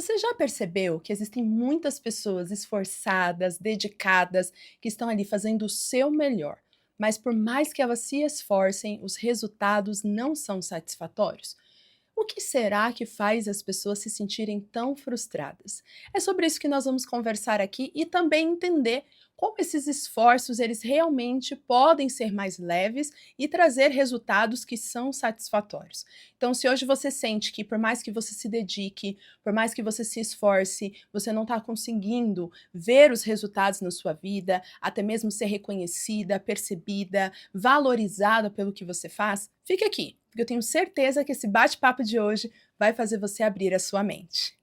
Você já percebeu que existem muitas pessoas esforçadas, dedicadas, que estão ali fazendo o seu melhor, mas por mais que elas se esforcem, os resultados não são satisfatórios? O que será que faz as pessoas se sentirem tão frustradas? É sobre isso que nós vamos conversar aqui e também entender como esses esforços eles realmente podem ser mais leves e trazer resultados que são satisfatórios. Então, se hoje você sente que por mais que você se dedique, por mais que você se esforce, você não está conseguindo ver os resultados na sua vida, até mesmo ser reconhecida, percebida, valorizada pelo que você faz, fique aqui, porque eu tenho certeza que esse bate-papo de hoje vai fazer você abrir a sua mente.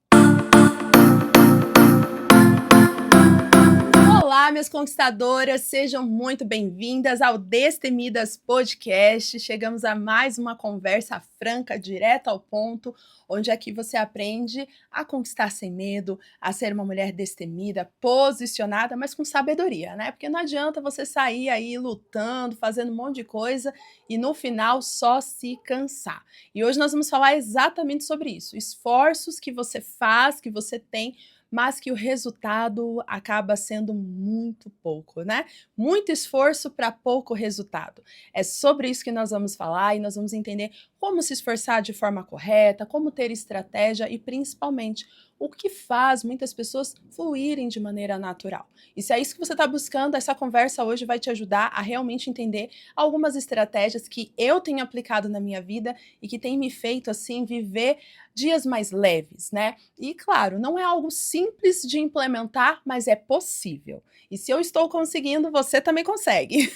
Olá, minhas conquistadoras, sejam muito bem-vindas ao Destemidas Podcast. Chegamos a mais uma conversa franca, direto ao ponto, onde aqui você aprende a conquistar sem medo, a ser uma mulher destemida, posicionada, mas com sabedoria, né? Porque não adianta você sair aí lutando, fazendo um monte de coisa e no final só se cansar. E hoje nós vamos falar exatamente sobre isso, esforços que você faz, que você tem, mas que o resultado acaba sendo muito pouco, né? Muito esforço para pouco resultado. É sobre isso que nós vamos falar e nós vamos entender como se esforçar de forma correta, como ter estratégia e principalmente o que faz muitas pessoas fluírem de maneira natural. E se é isso que você está buscando, essa conversa hoje vai te ajudar a realmente entender algumas estratégias que eu tenho aplicado na minha vida e que tem me feito assim viver dias mais leves, né? E claro, não é algo simples de implementar, mas é possível. E se eu estou conseguindo, você também consegue.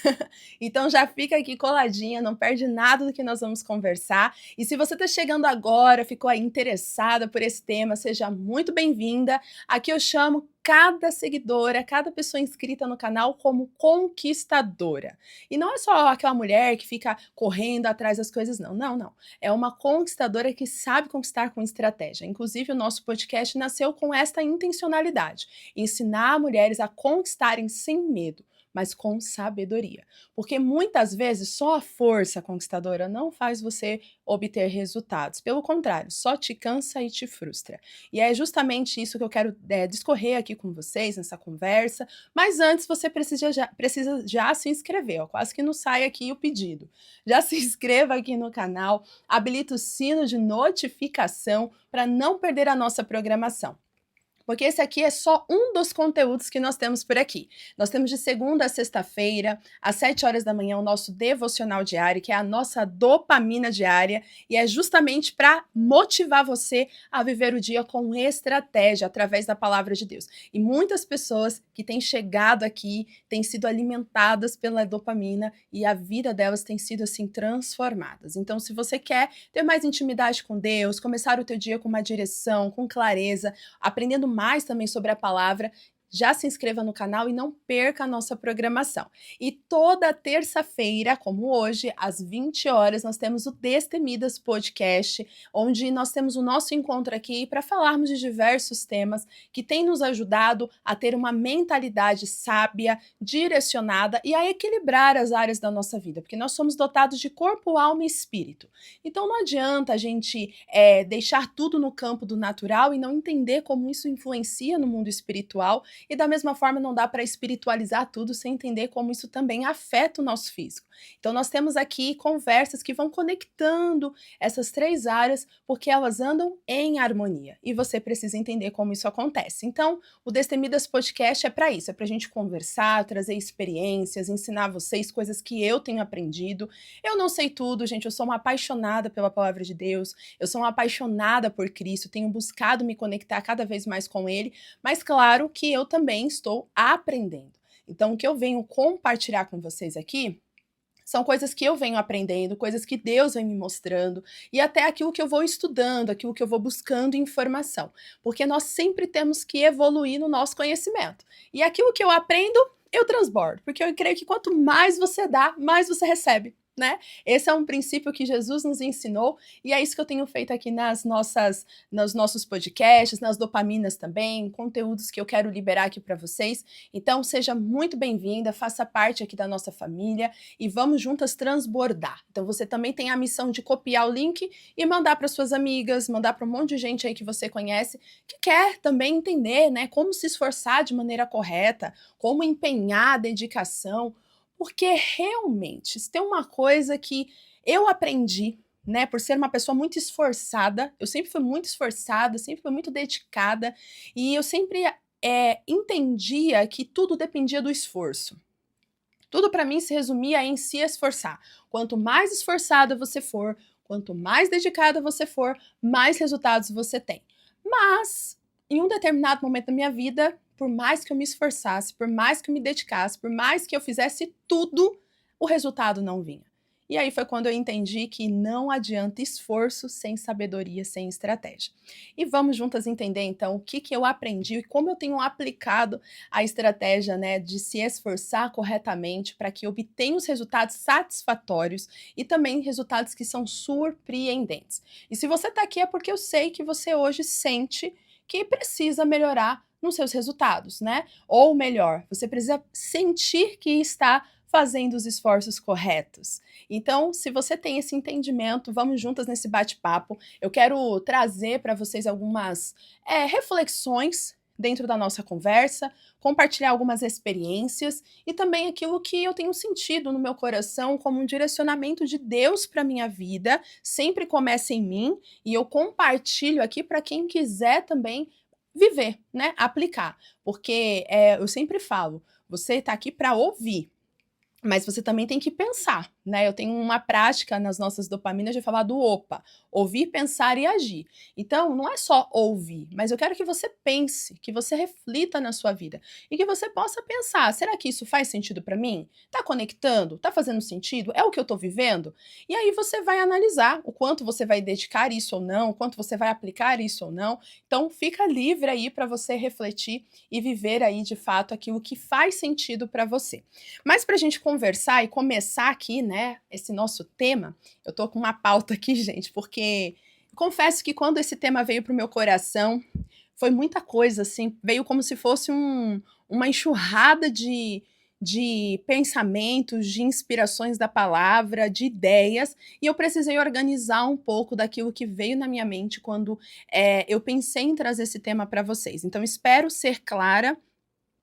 Então já fica aqui coladinha, não perde nada do que nós vamos conversar. E se você está chegando agora, ficou aí interessada por esse tema, seja muito bem-vinda. Aqui eu chamo cada seguidora, cada pessoa inscrita no canal como conquistadora. E não é só aquela mulher que fica correndo atrás das coisas, não. Não, não. É uma conquistadora que sabe conquistar com estratégia. Inclusive, o nosso podcast nasceu com esta intencionalidade: ensinar mulheres a conquistarem sem medo, mas com sabedoria. Porque muitas vezes só a força conquistadora não faz você obter resultados. Pelo contrário, só te cansa e te frustra. E é justamente isso que eu quero discorrer aqui com vocês nessa conversa. Mas antes você precisa já se inscrever, ó, quase que não sai aqui o pedido. Já se inscreva aqui no canal, habilita o sino de notificação para não perder a nossa programação. Porque esse aqui é só um dos conteúdos que nós temos por aqui. Nós temos de segunda a sexta-feira, às 7 horas da manhã, o nosso devocional diário, que é a nossa dopamina diária, e é justamente para motivar você a viver o dia com estratégia, através da palavra de Deus. E muitas pessoas que têm chegado aqui têm sido alimentadas pela dopamina e a vida delas tem sido assim transformadas. Então, se você quer ter mais intimidade com Deus, começar o teu dia com uma direção, com clareza, aprendendo mais também sobre a palavra, já se inscreva no canal e não perca a nossa programação. E toda terça-feira, como hoje, às 20 horas, nós temos o Destemidas Podcast, onde nós temos o nosso encontro aqui para falarmos de diversos temas que têm nos ajudado a ter uma mentalidade sábia, direcionada e a equilibrar as áreas da nossa vida, porque nós somos dotados de corpo, alma e espírito. Então não adianta a gente deixar tudo no campo do natural e não entender como isso influencia no mundo espiritual. E da mesma forma não dá para espiritualizar tudo sem entender como isso também afeta o nosso físico. Então nós temos aqui conversas que vão conectando essas três áreas porque elas andam em harmonia. E você precisa entender como isso acontece. Então o Destemidas Podcast é para isso, é para a gente conversar, trazer experiências, ensinar vocês coisas que eu tenho aprendido. Eu não sei tudo, gente, eu sou uma apaixonada pela palavra de Deus, eu sou uma apaixonada por Cristo, tenho buscado me conectar cada vez mais com Ele, mas claro que eu também estou aprendendo. Então, o que eu venho compartilhar com vocês aqui são coisas que eu venho aprendendo, coisas que Deus vem me mostrando e até aquilo que eu vou estudando, aquilo que eu vou buscando informação. Porque nós sempre temos que evoluir no nosso conhecimento. E aquilo que eu aprendo, eu transbordo. Porque eu creio que quanto mais você dá, mais você recebe. né? Esse é um princípio que Jesus nos ensinou e é isso que eu tenho feito aqui nos nossos podcasts, nas dopaminas também, conteúdos que eu quero liberar aqui para vocês. Então, seja muito bem-vinda, faça parte aqui da nossa família e vamos juntas transbordar. Então, você também tem a missão de copiar o link e mandar para suas amigas, mandar para um monte de gente aí que você conhece, que quer também entender, né, como se esforçar de maneira correta, como empenhar a dedicação, porque realmente, se tem uma coisa que eu aprendi, né, por ser uma pessoa muito esforçada, eu sempre fui muito esforçada, sempre fui muito dedicada, e eu sempre entendia que tudo dependia do esforço. Tudo para mim se resumia em se esforçar. Quanto mais esforçada você for, quanto mais dedicada você for, mais resultados você tem. Mas, em um determinado momento da minha vida, por mais que eu me esforçasse, por mais que eu me dedicasse, por mais que eu fizesse tudo, o resultado não vinha. E aí foi quando eu entendi que não adianta esforço sem sabedoria, sem estratégia. E vamos juntas entender então o que eu aprendi e como eu tenho aplicado a estratégia, né, de se esforçar corretamente para que obtenha os resultados satisfatórios e também resultados que são surpreendentes. E se você está aqui é porque eu sei que você hoje sente que precisa melhorar nos seus resultados, né? Ou melhor, você precisa sentir que está fazendo os esforços corretos. Então, se você tem esse entendimento, vamos juntas nesse bate-papo. Eu quero trazer para vocês algumas reflexões dentro da nossa conversa, compartilhar algumas experiências e também aquilo que eu tenho sentido no meu coração como um direcionamento de Deus para minha vida. Sempre começa em mim e eu compartilho aqui para quem quiser também viver, né? Aplicar. Porque eu sempre falo, você está aqui para ouvir. Mas você também tem que pensar, né? Eu tenho uma prática nas nossas dopaminas de falar do OPA, ouvir, pensar e agir. Então, não é só ouvir, mas eu quero que você pense, que você reflita na sua vida e que você possa pensar, será que isso faz sentido para mim? Tá conectando? Tá fazendo sentido? É o que eu tô vivendo? E aí você vai analisar o quanto você vai dedicar isso ou não, o quanto você vai aplicar isso ou não. Então, fica livre aí para você refletir e viver aí de fato aquilo que faz sentido para você. Mas para a gente conversar e começar aqui, né, esse nosso tema, eu tô com uma pauta aqui, gente, porque confesso que quando esse tema veio pro meu coração, foi muita coisa, assim, veio como se fosse uma enxurrada de pensamentos, de inspirações da palavra, de ideias, e eu precisei organizar um pouco daquilo que veio na minha mente quando eu pensei em trazer esse tema para vocês. Então, espero ser clara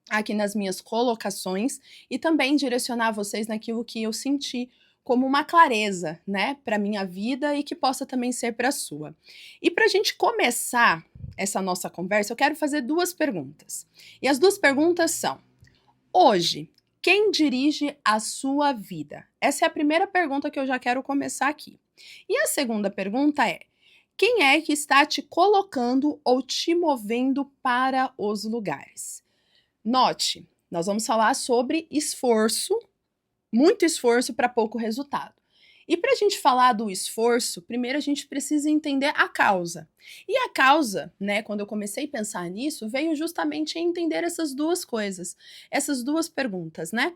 aqui nas minhas colocações e também direcionar vocês naquilo que eu senti como uma clareza, né, para minha vida e que possa também ser para a sua. E para a gente começar essa nossa conversa, eu quero fazer duas perguntas. E as duas perguntas são: hoje, quem dirige a sua vida? Essa é a primeira pergunta que eu já quero começar aqui. E a segunda pergunta é: quem é que está te colocando ou te movendo para os lugares? Note, nós vamos falar sobre esforço, muito esforço para pouco resultado. E para a gente falar do esforço, primeiro a gente precisa entender a causa. E a causa, né, quando eu comecei a pensar nisso, veio justamente em entender essas duas coisas, essas duas perguntas, né?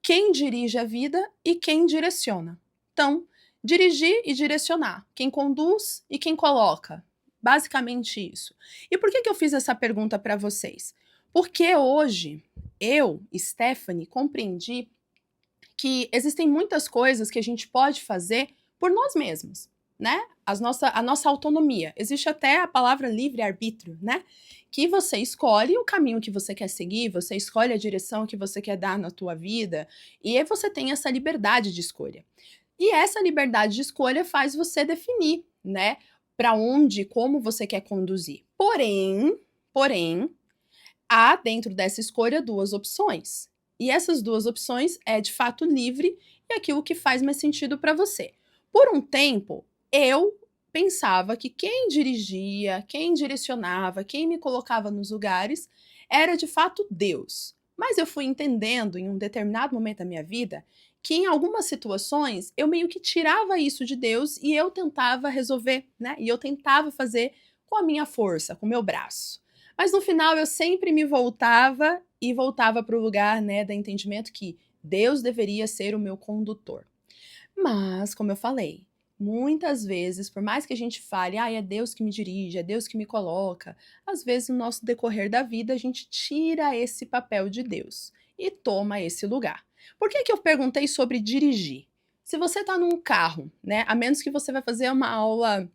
Quem dirige a vida e quem direciona. Então, dirigir e direcionar, quem conduz e quem coloca. Basicamente isso. E por que eu fiz essa pergunta para vocês? Porque hoje eu, Stephanie, compreendi que existem muitas coisas que a gente pode fazer por nós mesmos, né? A nossa autonomia. Existe até a palavra livre-arbítrio, né? Que você escolhe o caminho que você quer seguir, você escolhe a direção que você quer dar na tua vida, e aí você tem essa liberdade de escolha. E essa liberdade de escolha faz você definir, né? Para onde, como você quer conduzir. Porém, há dentro dessa escolha duas opções. E essas duas opções é de fato livre e aquilo que faz mais sentido para você. Por um tempo, eu pensava que quem dirigia, quem direcionava, quem me colocava nos lugares era de fato Deus. Mas eu fui entendendo em um determinado momento da minha vida que em algumas situações eu meio que tirava isso de Deus e eu tentava resolver, né? E eu tentava fazer com a minha força, com o meu braço. Mas no final eu sempre me voltava e voltava para o lugar, né, do entendimento que Deus deveria ser o meu condutor. Mas, como eu falei, muitas vezes, por mais que a gente fale, é Deus que me dirige, é Deus que me coloca, às vezes no nosso decorrer da vida a gente tira esse papel de Deus e toma esse lugar. Por que que eu perguntei sobre dirigir? Se você está num carro, né, a menos que você vai fazer uma aula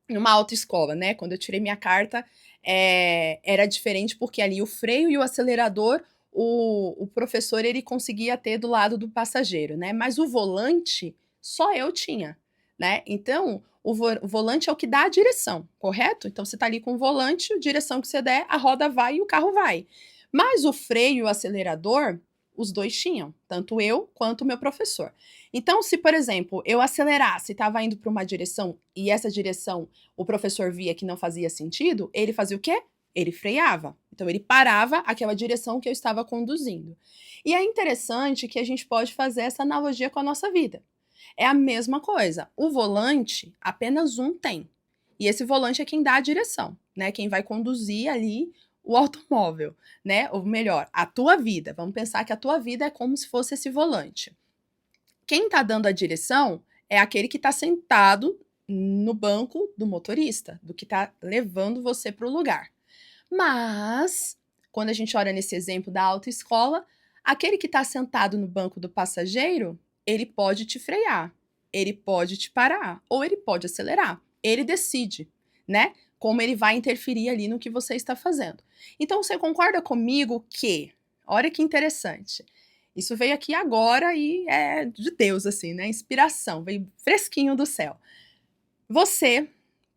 numa autoescola, né, quando eu tirei minha carta, era diferente porque ali o freio e o acelerador, o professor ele conseguia ter do lado do passageiro, né, mas o volante só eu tinha, né, então o volante é o que dá a direção, correto? Então você tá ali com o volante, a direção que você der, a roda vai e o carro vai. Mas o freio e o acelerador, os dois tinham, tanto eu quanto o meu professor. Então, se, por exemplo, eu acelerasse, estava indo para uma direção e essa direção o professor via que não fazia sentido, ele fazia o quê? Ele freava. Então, ele parava aquela direção que eu estava conduzindo. E é interessante que a gente pode fazer essa analogia com a nossa vida. É a mesma coisa. O volante, apenas um tem. E esse volante é quem dá a direção, né? Quem vai conduzir ali o automóvel, né? Ou melhor, a tua vida. Vamos pensar que a tua vida é como se fosse esse volante. Quem está dando a direção é aquele que está sentado no banco do motorista, do que está levando você para o lugar. Mas, quando a gente olha nesse exemplo da autoescola, aquele que está sentado no banco do passageiro, ele pode te frear, ele pode te parar, ou ele pode acelerar. Ele decide, né? Como ele vai interferir ali no que você está fazendo. Então, você concorda comigo que, olha que interessante, isso veio aqui agora e é de Deus, assim, né? Inspiração, veio fresquinho do céu. Você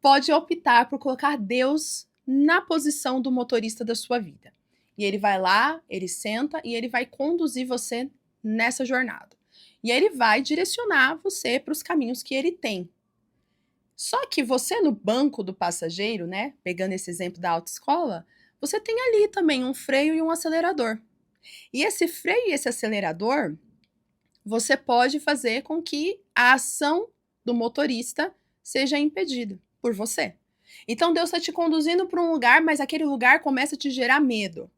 pode optar por colocar Deus na posição do motorista da sua vida. E ele vai lá, ele senta e ele vai conduzir você nessa jornada. E ele vai direcionar você para os caminhos que ele tem. Só que você no banco do passageiro, né, pegando esse exemplo da autoescola, você tem ali também um freio e um acelerador. E esse freio e esse acelerador, você pode fazer com que a ação do motorista seja impedida por você. Então Deus está te conduzindo para um lugar, mas aquele lugar começa a te gerar medo,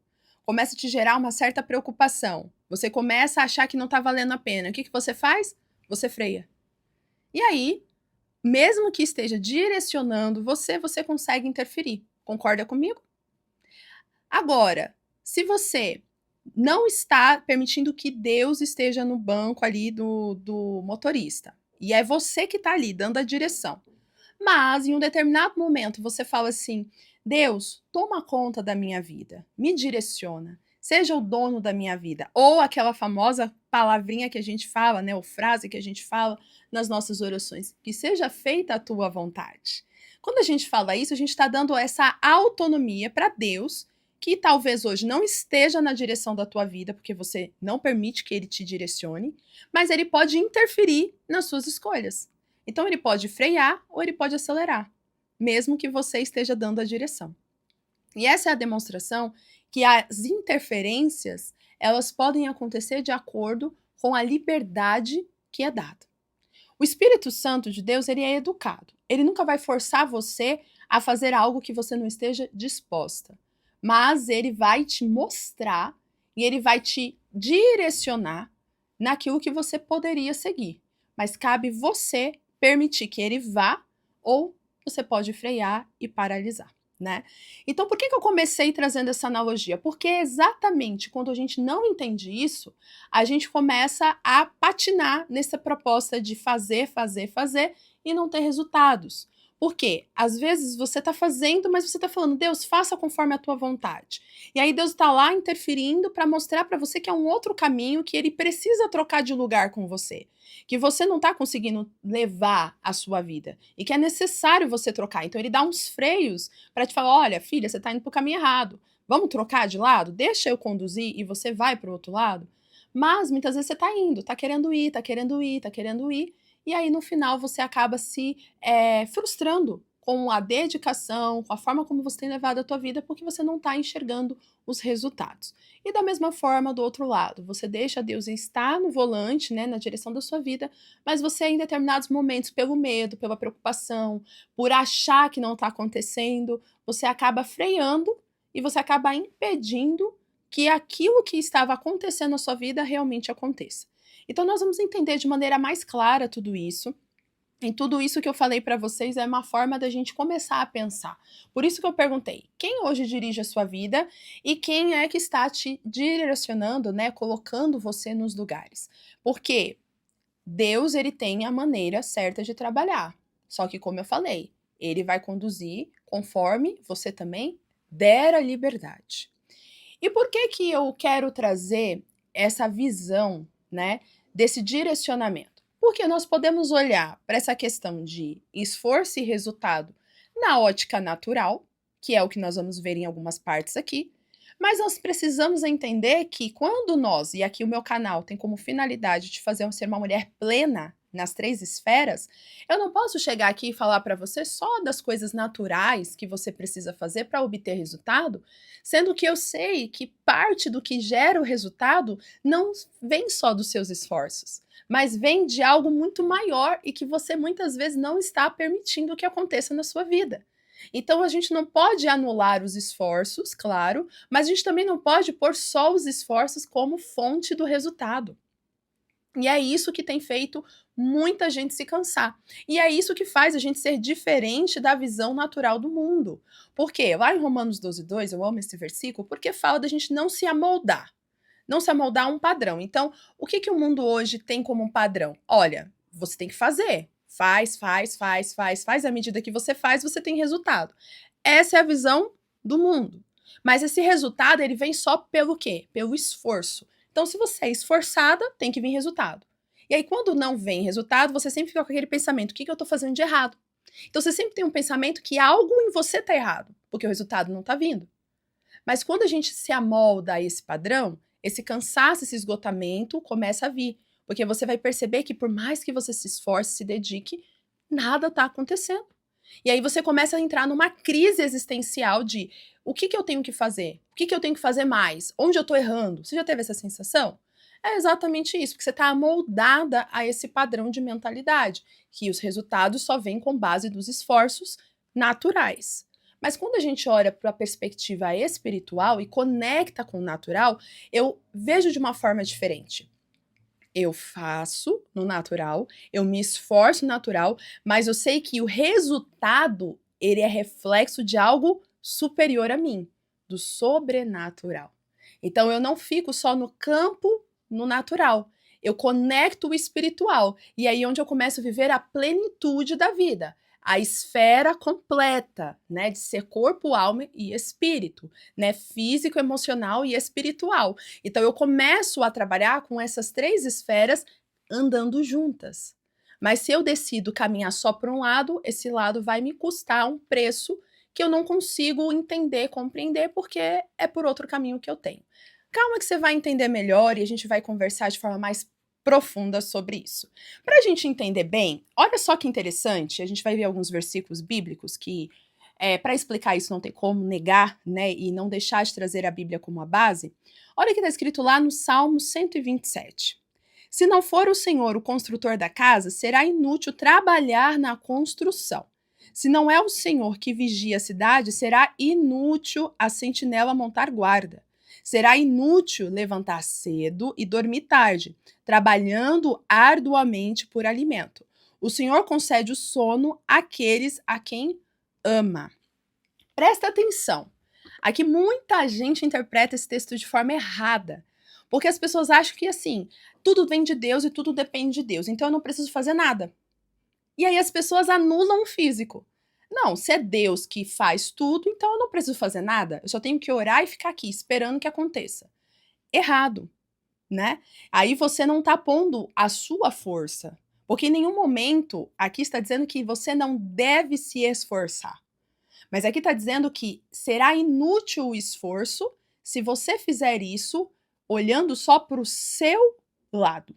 começa a te gerar uma certa preocupação. Você começa a achar que não está valendo a pena. O que você faz? Você freia. E aí, mesmo que esteja direcionando você, você consegue interferir. Concorda comigo? Agora, se você não está permitindo que Deus esteja no banco ali do motorista, e é você que está ali dando a direção, mas em um determinado momento você fala assim: Deus, toma conta da minha vida, me direciona, seja o dono da minha vida. Ou aquela famosa palavrinha que a gente fala, né, ou frase que a gente fala nas nossas orações: que seja feita a tua vontade. Quando a gente fala isso, a gente está dando essa autonomia para Deus, que talvez hoje não esteja na direção da tua vida, porque você não permite que ele te direcione, mas ele pode interferir nas suas escolhas. Então ele pode frear ou ele pode acelerar, mesmo que você esteja dando a direção. E essa é a demonstração que as interferências, elas podem acontecer de acordo com a liberdade que é dada. O Espírito Santo de Deus, ele é educado. Ele nunca vai forçar você a fazer algo que você não esteja disposta. Mas ele vai te mostrar e ele vai te direcionar naquilo que você poderia seguir. Mas cabe você permitir que ele vá ou você pode frear e paralisar, né? Então, por que eu comecei trazendo essa analogia? Porque exatamente quando a gente não entende isso, a gente começa a patinar nessa proposta de fazer, fazer, fazer e não ter resultados. Por quê? Às vezes você está fazendo, mas você está falando, Deus, faça conforme a tua vontade. E aí Deus está lá interferindo para mostrar para você que é um outro caminho, que ele precisa trocar de lugar com você. Que você não está conseguindo levar a sua vida. E que é necessário você trocar. Então ele dá uns freios para te falar, olha, filha, você está indo para o caminho errado. Vamos trocar de lado? Deixa eu conduzir e você vai para o outro lado? Mas muitas vezes você está indo, está querendo ir, está querendo ir, está querendo ir. E aí, no final, você acaba se frustrando com a dedicação, com a forma como você tem levado a tua vida, porque você não está enxergando os resultados. E da mesma forma, do outro lado, você deixa Deus estar no volante, né, na direção da sua vida, mas você, em determinados momentos, pelo medo, pela preocupação, por achar que não está acontecendo, você acaba freando e você acaba impedindo que aquilo que estava acontecendo na sua vida realmente aconteça. Então nós vamos entender de maneira mais clara tudo isso. E tudo isso que eu falei para vocês é uma forma da gente começar a pensar. Por isso que eu perguntei, quem hoje dirige a sua vida e quem é que está te direcionando, né, colocando você nos lugares? Porque Deus, ele tem a maneira certa de trabalhar. Só que, como eu falei, ele vai conduzir conforme você também der a liberdade. E por que que eu quero trazer essa visão, né, desse direcionamento? Porque nós podemos olhar para essa questão de esforço e resultado na ótica natural, que é o que nós vamos ver em algumas partes aqui, mas nós precisamos entender que quando nós, e aqui o meu canal tem como finalidade de fazer ser uma mulher plena nas 3 esferas, eu não posso chegar aqui e falar para você só das coisas naturais que você precisa fazer para obter resultado, sendo que eu sei que parte do que gera o resultado não vem só dos seus esforços, mas vem de algo muito maior e que você muitas vezes não está permitindo que aconteça na sua vida. Então a gente não pode anular os esforços, claro, mas a gente também não pode pôr só os esforços como fonte do resultado. E é isso que tem feito muita gente se cansar. E é isso que faz a gente ser diferente da visão natural do mundo. Por quê? Lá em Romanos 12:2, eu amo esse versículo, porque fala da gente não se amoldar. Não se amoldar a um padrão. Então, o que que o mundo hoje tem como um padrão? Olha, você tem que fazer. Faz. À medida que você faz, você tem resultado. Essa é a visão do mundo. Mas esse resultado, ele vem só pelo quê? Pelo esforço. Então, se você é esforçada, tem que vir resultado. E aí, quando não vem resultado, você sempre fica com aquele pensamento: o que que eu tô fazendo de errado? Então, você sempre tem um pensamento que algo em você tá errado, porque o resultado não tá vindo. Mas quando a gente se amolda a esse padrão, esse cansaço, esse esgotamento começa a vir. Porque você vai perceber que por mais que você se esforce, se dedique, nada tá acontecendo. E aí você começa a entrar numa crise existencial de o que que eu tenho que fazer? O que que eu tenho que fazer mais? Onde eu tô errando? Você já teve essa sensação? É exatamente isso, porque você está amoldada a esse padrão de mentalidade, que os resultados só vêm com base dos esforços naturais. Mas quando a gente olha para a perspectiva espiritual e conecta com o natural, eu vejo de uma forma diferente. Eu faço no natural, eu me esforço no natural, mas eu sei que o resultado, ele é reflexo de algo superior a mim, do sobrenatural. Então eu não fico só no campo, no natural. Eu conecto o espiritual. E aí é onde eu começo a viver a plenitude da vida. A esfera completa, né, de ser corpo, alma e espírito, né, físico, emocional e espiritual. Então eu começo a trabalhar com essas 3 esferas andando juntas. Mas se eu decido caminhar só para um lado, esse lado vai me custar um preço que eu não consigo entender, compreender, porque é por outro caminho que eu tenho. Calma que você vai entender melhor e a gente vai conversar de forma mais profunda sobre isso. Para a gente entender bem, olha só que interessante, a gente vai ver alguns versículos bíblicos que, para explicar isso, não tem como negar, né, e não deixar de trazer a Bíblia como a base. Olha o que está escrito lá no Salmo 127. Se não for o Senhor o construtor da casa, será inútil trabalhar na construção. Se não é o Senhor que vigia a cidade, será inútil a sentinela montar guarda. Será inútil levantar cedo e dormir tarde, trabalhando arduamente por alimento. O Senhor concede o sono àqueles a quem ama. Presta atenção. Aqui muita gente interpreta esse texto de forma errada. Porque as pessoas acham que assim, tudo vem de Deus e tudo depende de Deus, então eu não preciso fazer nada. E aí as pessoas anulam o físico. Não, se é Deus que faz tudo, então eu não preciso fazer nada. Eu só tenho que orar e ficar aqui esperando que aconteça. Errado, né? Aí você não está pondo a sua força. Porque em nenhum momento aqui está dizendo que você não deve se esforçar. Mas aqui está dizendo que será inútil o esforço se você fizer isso olhando só para o seu lado,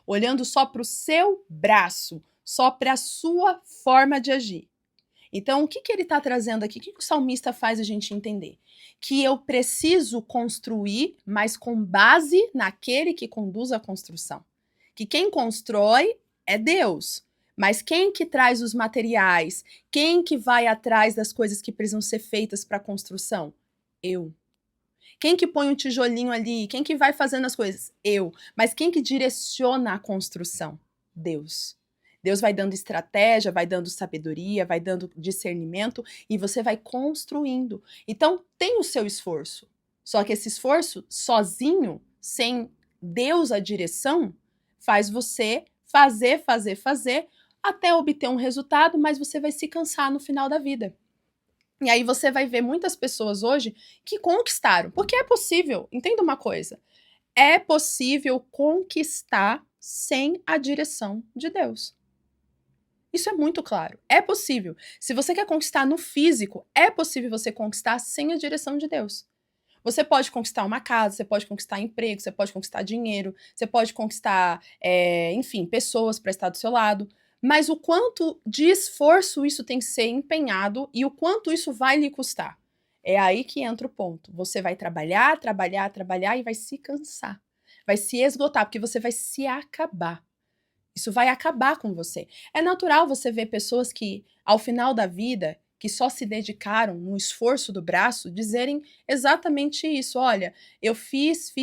olhando só para o seu braço, só para a sua forma de agir. Então, o que ele está trazendo aqui? O que o salmista faz a gente entender? Que eu preciso construir, mas com base naquele que conduz a construção. Que quem constrói é Deus. Mas quem que traz os materiais? Quem que vai atrás das coisas que precisam ser feitas para a construção? Eu. Quem que põe um tijolinho ali? Quem que vai fazendo as coisas? Eu. Mas quem que direciona a construção? Deus. Deus vai dando estratégia, vai dando sabedoria, vai dando discernimento e você vai construindo. Então, tem o seu esforço. Só que esse esforço, sozinho, sem Deus a direção, faz você fazer, até obter um resultado, mas você vai se cansar no final da vida. E aí você vai ver muitas pessoas hoje que conquistaram, porque é possível, entenda uma coisa, é possível conquistar sem a direção de Deus. Isso é muito claro. É possível. Se você quer conquistar no físico, é possível você conquistar sem a direção de Deus. Você pode conquistar uma casa, você pode conquistar emprego, você pode conquistar dinheiro, você pode conquistar, enfim, pessoas para estar do seu lado. Mas o quanto de esforço isso tem que ser empenhado e o quanto isso vai lhe custar. É aí que entra o ponto. Você vai trabalhar e vai se cansar. Vai se esgotar, porque você vai se acabar. Isso vai acabar com você. É natural você ver pessoas que, ao final da vida, que só se dedicaram no esforço do braço, dizerem exatamente isso. Olha, eu fiz,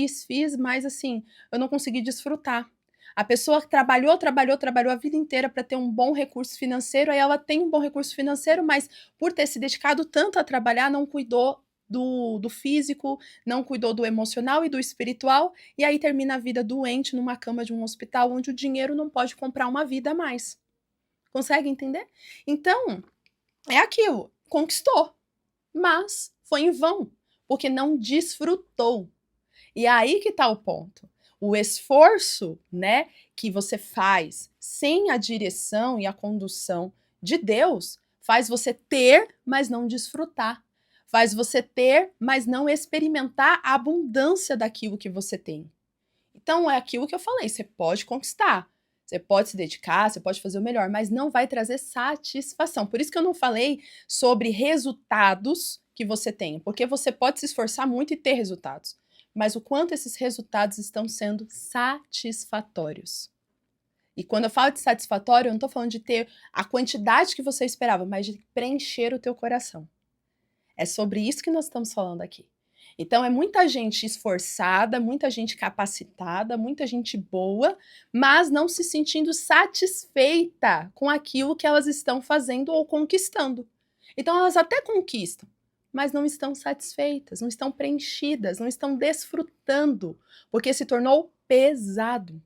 mas assim, eu não consegui desfrutar. A pessoa trabalhou a vida inteira para ter um bom recurso financeiro, aí ela tem um bom recurso financeiro, mas por ter se dedicado tanto a trabalhar, não cuidou do físico, não cuidou do emocional e do espiritual, e aí termina a vida doente numa cama de um hospital onde o dinheiro não pode comprar uma vida a mais. Consegue entender? Então, é aquilo, conquistou, mas foi em vão, porque não desfrutou. E aí que tá o ponto. O esforço, né, que você faz sem a direção e a condução de Deus, faz você ter, mas não desfrutar. Faz você ter, mas não experimentar a abundância daquilo que você tem. Então, é aquilo que eu falei, você pode conquistar, você pode se dedicar, você pode fazer o melhor, mas não vai trazer satisfação. Por isso que eu não falei sobre resultados que você tem, porque você pode se esforçar muito e ter resultados, mas o quanto esses resultados estão sendo satisfatórios. E quando eu falo de satisfatório, eu não estou falando de ter a quantidade que você esperava, mas de preencher o teu coração. É sobre isso que nós estamos falando aqui. Então, é muita gente esforçada, muita gente capacitada, muita gente boa, mas não se sentindo satisfeita com aquilo que elas estão fazendo ou conquistando. Então, elas até conquistam, mas não estão satisfeitas, não estão preenchidas, não estão desfrutando, porque se tornou pesado.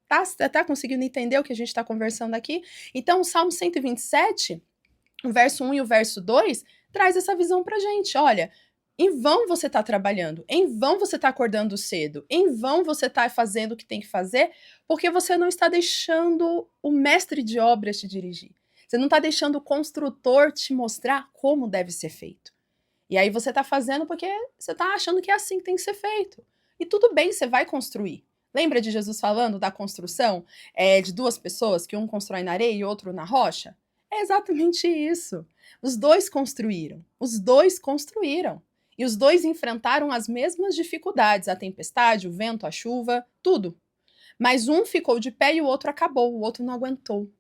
Tá conseguindo entender o que a gente está conversando aqui? Então, o Salmo 127, o verso 1 e o verso 2, traz essa visão pra gente. Olha, em vão você está trabalhando, em vão você está acordando cedo, em vão você está fazendo o que tem que fazer, porque você não está deixando o mestre de obras te dirigir. Você não está deixando o construtor te mostrar como deve ser feito. E aí você está fazendo porque você está achando que é assim que tem que ser feito. E tudo bem, você vai construir. Lembra de Jesus falando da construção de duas pessoas, que um constrói na areia e outro na rocha? É exatamente isso. Os dois construíram. Os dois construíram. E os dois enfrentaram as mesmas dificuldades, a tempestade, o vento, a chuva, tudo. Mas um ficou de pé e o outro acabou, o outro não aguentou.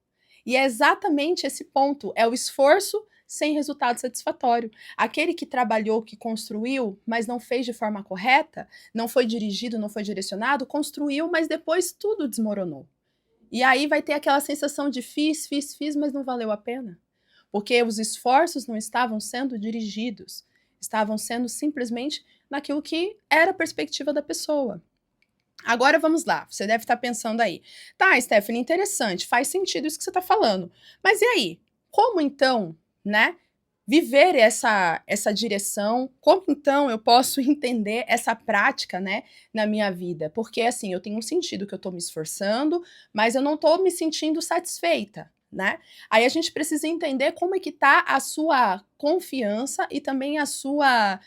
E é exatamente esse ponto, é o esforço sem resultado satisfatório. Aquele que trabalhou, que construiu, mas não fez de forma correta, não foi dirigido, não foi direcionado, construiu, mas depois tudo desmoronou. E aí vai ter aquela sensação de fiz, mas não valeu a pena. Porque os esforços não estavam sendo dirigidos, estavam sendo simplesmente naquilo que era a perspectiva da pessoa. Agora vamos lá, você deve estar pensando aí, tá, Stephanie, interessante, faz sentido isso que você está falando, mas e aí? Como então, né, viver essa direção? Como então eu posso entender essa prática, né, na minha vida? Porque assim, eu tenho um sentido que eu estou me esforçando, mas eu não estou me sentindo satisfeita, né? Aí a gente precisa entender como é que tá a sua confiança e também a sua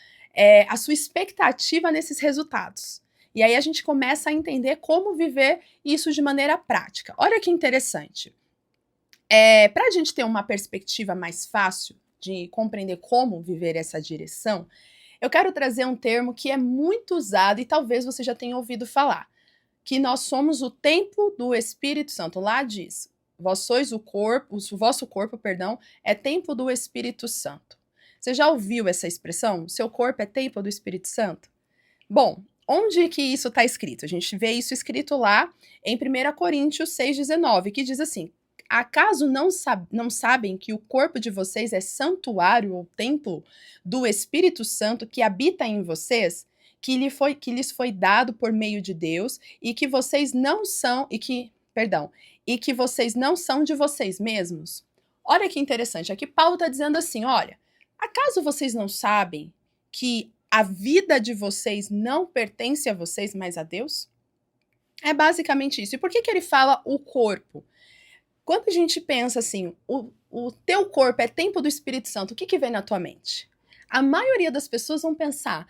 expectativa nesses resultados. E aí a gente começa a entender como viver isso de maneira prática. Olha que interessante. Para a gente ter uma perspectiva mais fácil de compreender como viver essa direção, eu quero trazer um termo que é muito usado e talvez você já tenha ouvido falar, que nós somos o templo do Espírito Santo. Lá diz, vós sois o vosso corpo, é templo do Espírito Santo. Você já ouviu essa expressão? Seu corpo é templo do Espírito Santo? Bom, onde que isso está escrito? A gente vê isso escrito lá em 1 Coríntios 6,19, que diz assim: acaso não sabem que o corpo de vocês é santuário ou templo do Espírito Santo que habita em vocês, que lhes foi dado por meio de Deus, e que vocês não são, e que vocês não são de vocês mesmos? Olha que interessante, aqui Paulo está dizendo assim: olha, acaso vocês não sabem que a vida de vocês não pertence a vocês, mas a Deus? É basicamente isso. E por que ele fala o corpo? Quando a gente pensa assim, o teu corpo é templo do Espírito Santo, o que vem na tua mente? A maioria das pessoas vão pensar,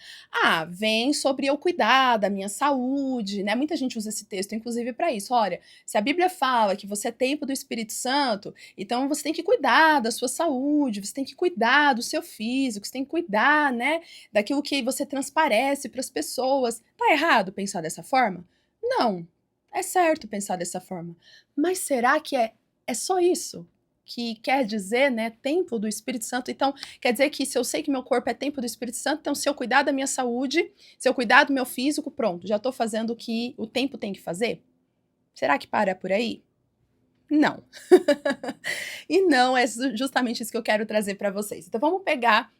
vem sobre eu cuidar da minha saúde, né? Muita gente usa esse texto, inclusive, para isso. Olha, se a Bíblia fala que você é templo do Espírito Santo, então você tem que cuidar da sua saúde, você tem que cuidar do seu físico, você tem que cuidar, né, daquilo que você transparece para as pessoas. Tá errado pensar dessa forma? Não, é certo pensar dessa forma. Mas será que é só isso que quer dizer, né, templo do Espírito Santo? Então, quer dizer que se eu sei que meu corpo é templo do Espírito Santo, então se eu cuidar da minha saúde, se eu cuidar do meu físico, pronto, já estou fazendo o que o templo tem que fazer? Será que para por aí? Não. E não é justamente isso que eu quero trazer para vocês. Então, vamos pegar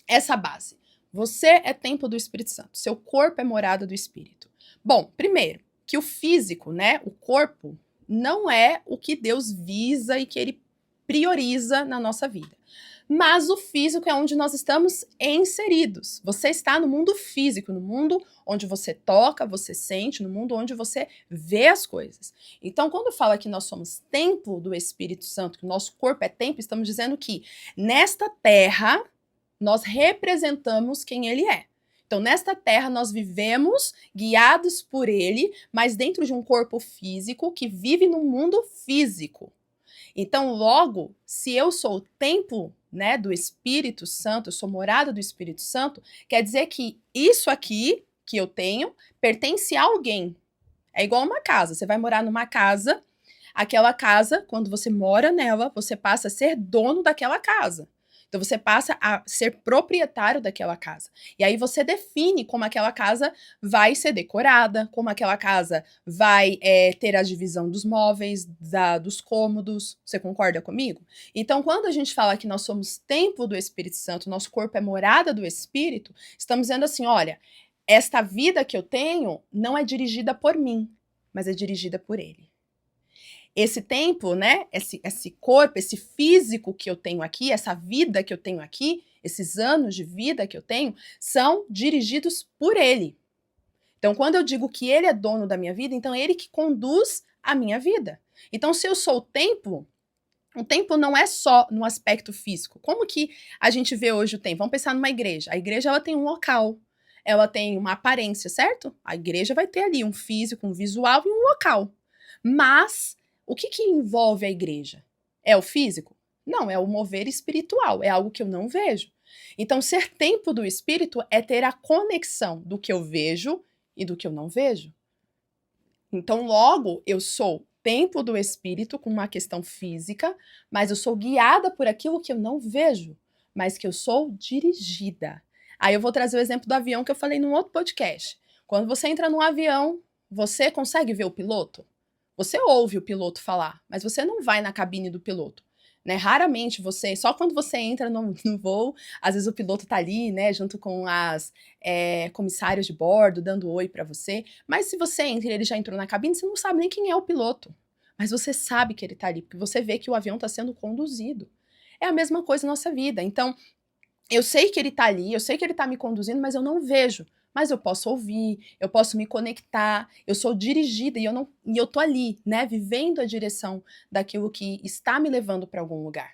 essa base. Você é templo do Espírito Santo, seu corpo é morada do Espírito. Bom, primeiro, que o físico, né, o corpo, não é o que Deus visa e que ele prioriza na nossa vida. Mas o físico é onde nós estamos inseridos. Você está no mundo físico, no mundo onde você toca, você sente, no mundo onde você vê as coisas. Então, quando fala que nós somos templo do Espírito Santo, que o nosso corpo é templo, estamos dizendo que nesta terra nós representamos quem ele é. Então, nesta terra, nós vivemos guiados por ele, mas dentro de um corpo físico que vive num mundo físico. Então, logo, se eu sou o templo, né, do Espírito Santo, eu sou morada do Espírito Santo, quer dizer que isso aqui que eu tenho pertence a alguém. É igual uma casa. Você vai morar numa casa, aquela casa, quando você mora nela, você passa a ser dono daquela casa. Então, você passa a ser proprietário daquela casa. E aí você define como aquela casa vai ser decorada, como aquela casa vai ter a divisão dos móveis, dos cômodos. Você concorda comigo? Então, quando a gente fala que nós somos templo do Espírito Santo, nosso corpo é morada do Espírito, estamos dizendo assim, olha, esta vida que eu tenho não é dirigida por mim, mas é dirigida por ele. Esse tempo, né, esse corpo, esse físico que eu tenho aqui, essa vida que eu tenho aqui, esses anos de vida que eu tenho, são dirigidos por ele. Então, quando eu digo que ele é dono da minha vida, então é ele que conduz a minha vida. Então, se eu sou o tempo não é só no aspecto físico. Como que a gente vê hoje o tempo? Vamos pensar numa igreja. A igreja, ela tem um local, ela tem uma aparência, certo? A igreja vai ter ali um físico, um visual e um local. Mas o que envolve a igreja? É o físico? Não, é o mover espiritual, é algo que eu não vejo. Então, ser templo do Espírito é ter a conexão do que eu vejo e do que eu não vejo. Então, logo, eu sou templo do Espírito com uma questão física, mas eu sou guiada por aquilo que eu não vejo, mas que eu sou dirigida. Aí eu vou trazer o exemplo do avião que eu falei num outro podcast. Quando você entra num avião, você consegue ver o piloto? Você ouve o piloto falar, mas você não vai na cabine do piloto, né? Raramente só quando você entra no voo, às vezes o piloto tá ali, né, junto com as comissárias de bordo, dando oi para você. Mas se você entra e ele já entrou na cabine, você não sabe nem quem é o piloto. Mas você sabe que ele tá ali, porque você vê que o avião tá sendo conduzido. É a mesma coisa na nossa vida. Então, eu sei que ele tá ali, eu sei que ele tá me conduzindo, mas eu não vejo. Mas eu posso ouvir, eu posso me conectar, eu sou dirigida e eu tô ali, né, vivendo a direção daquilo que está me levando para algum lugar.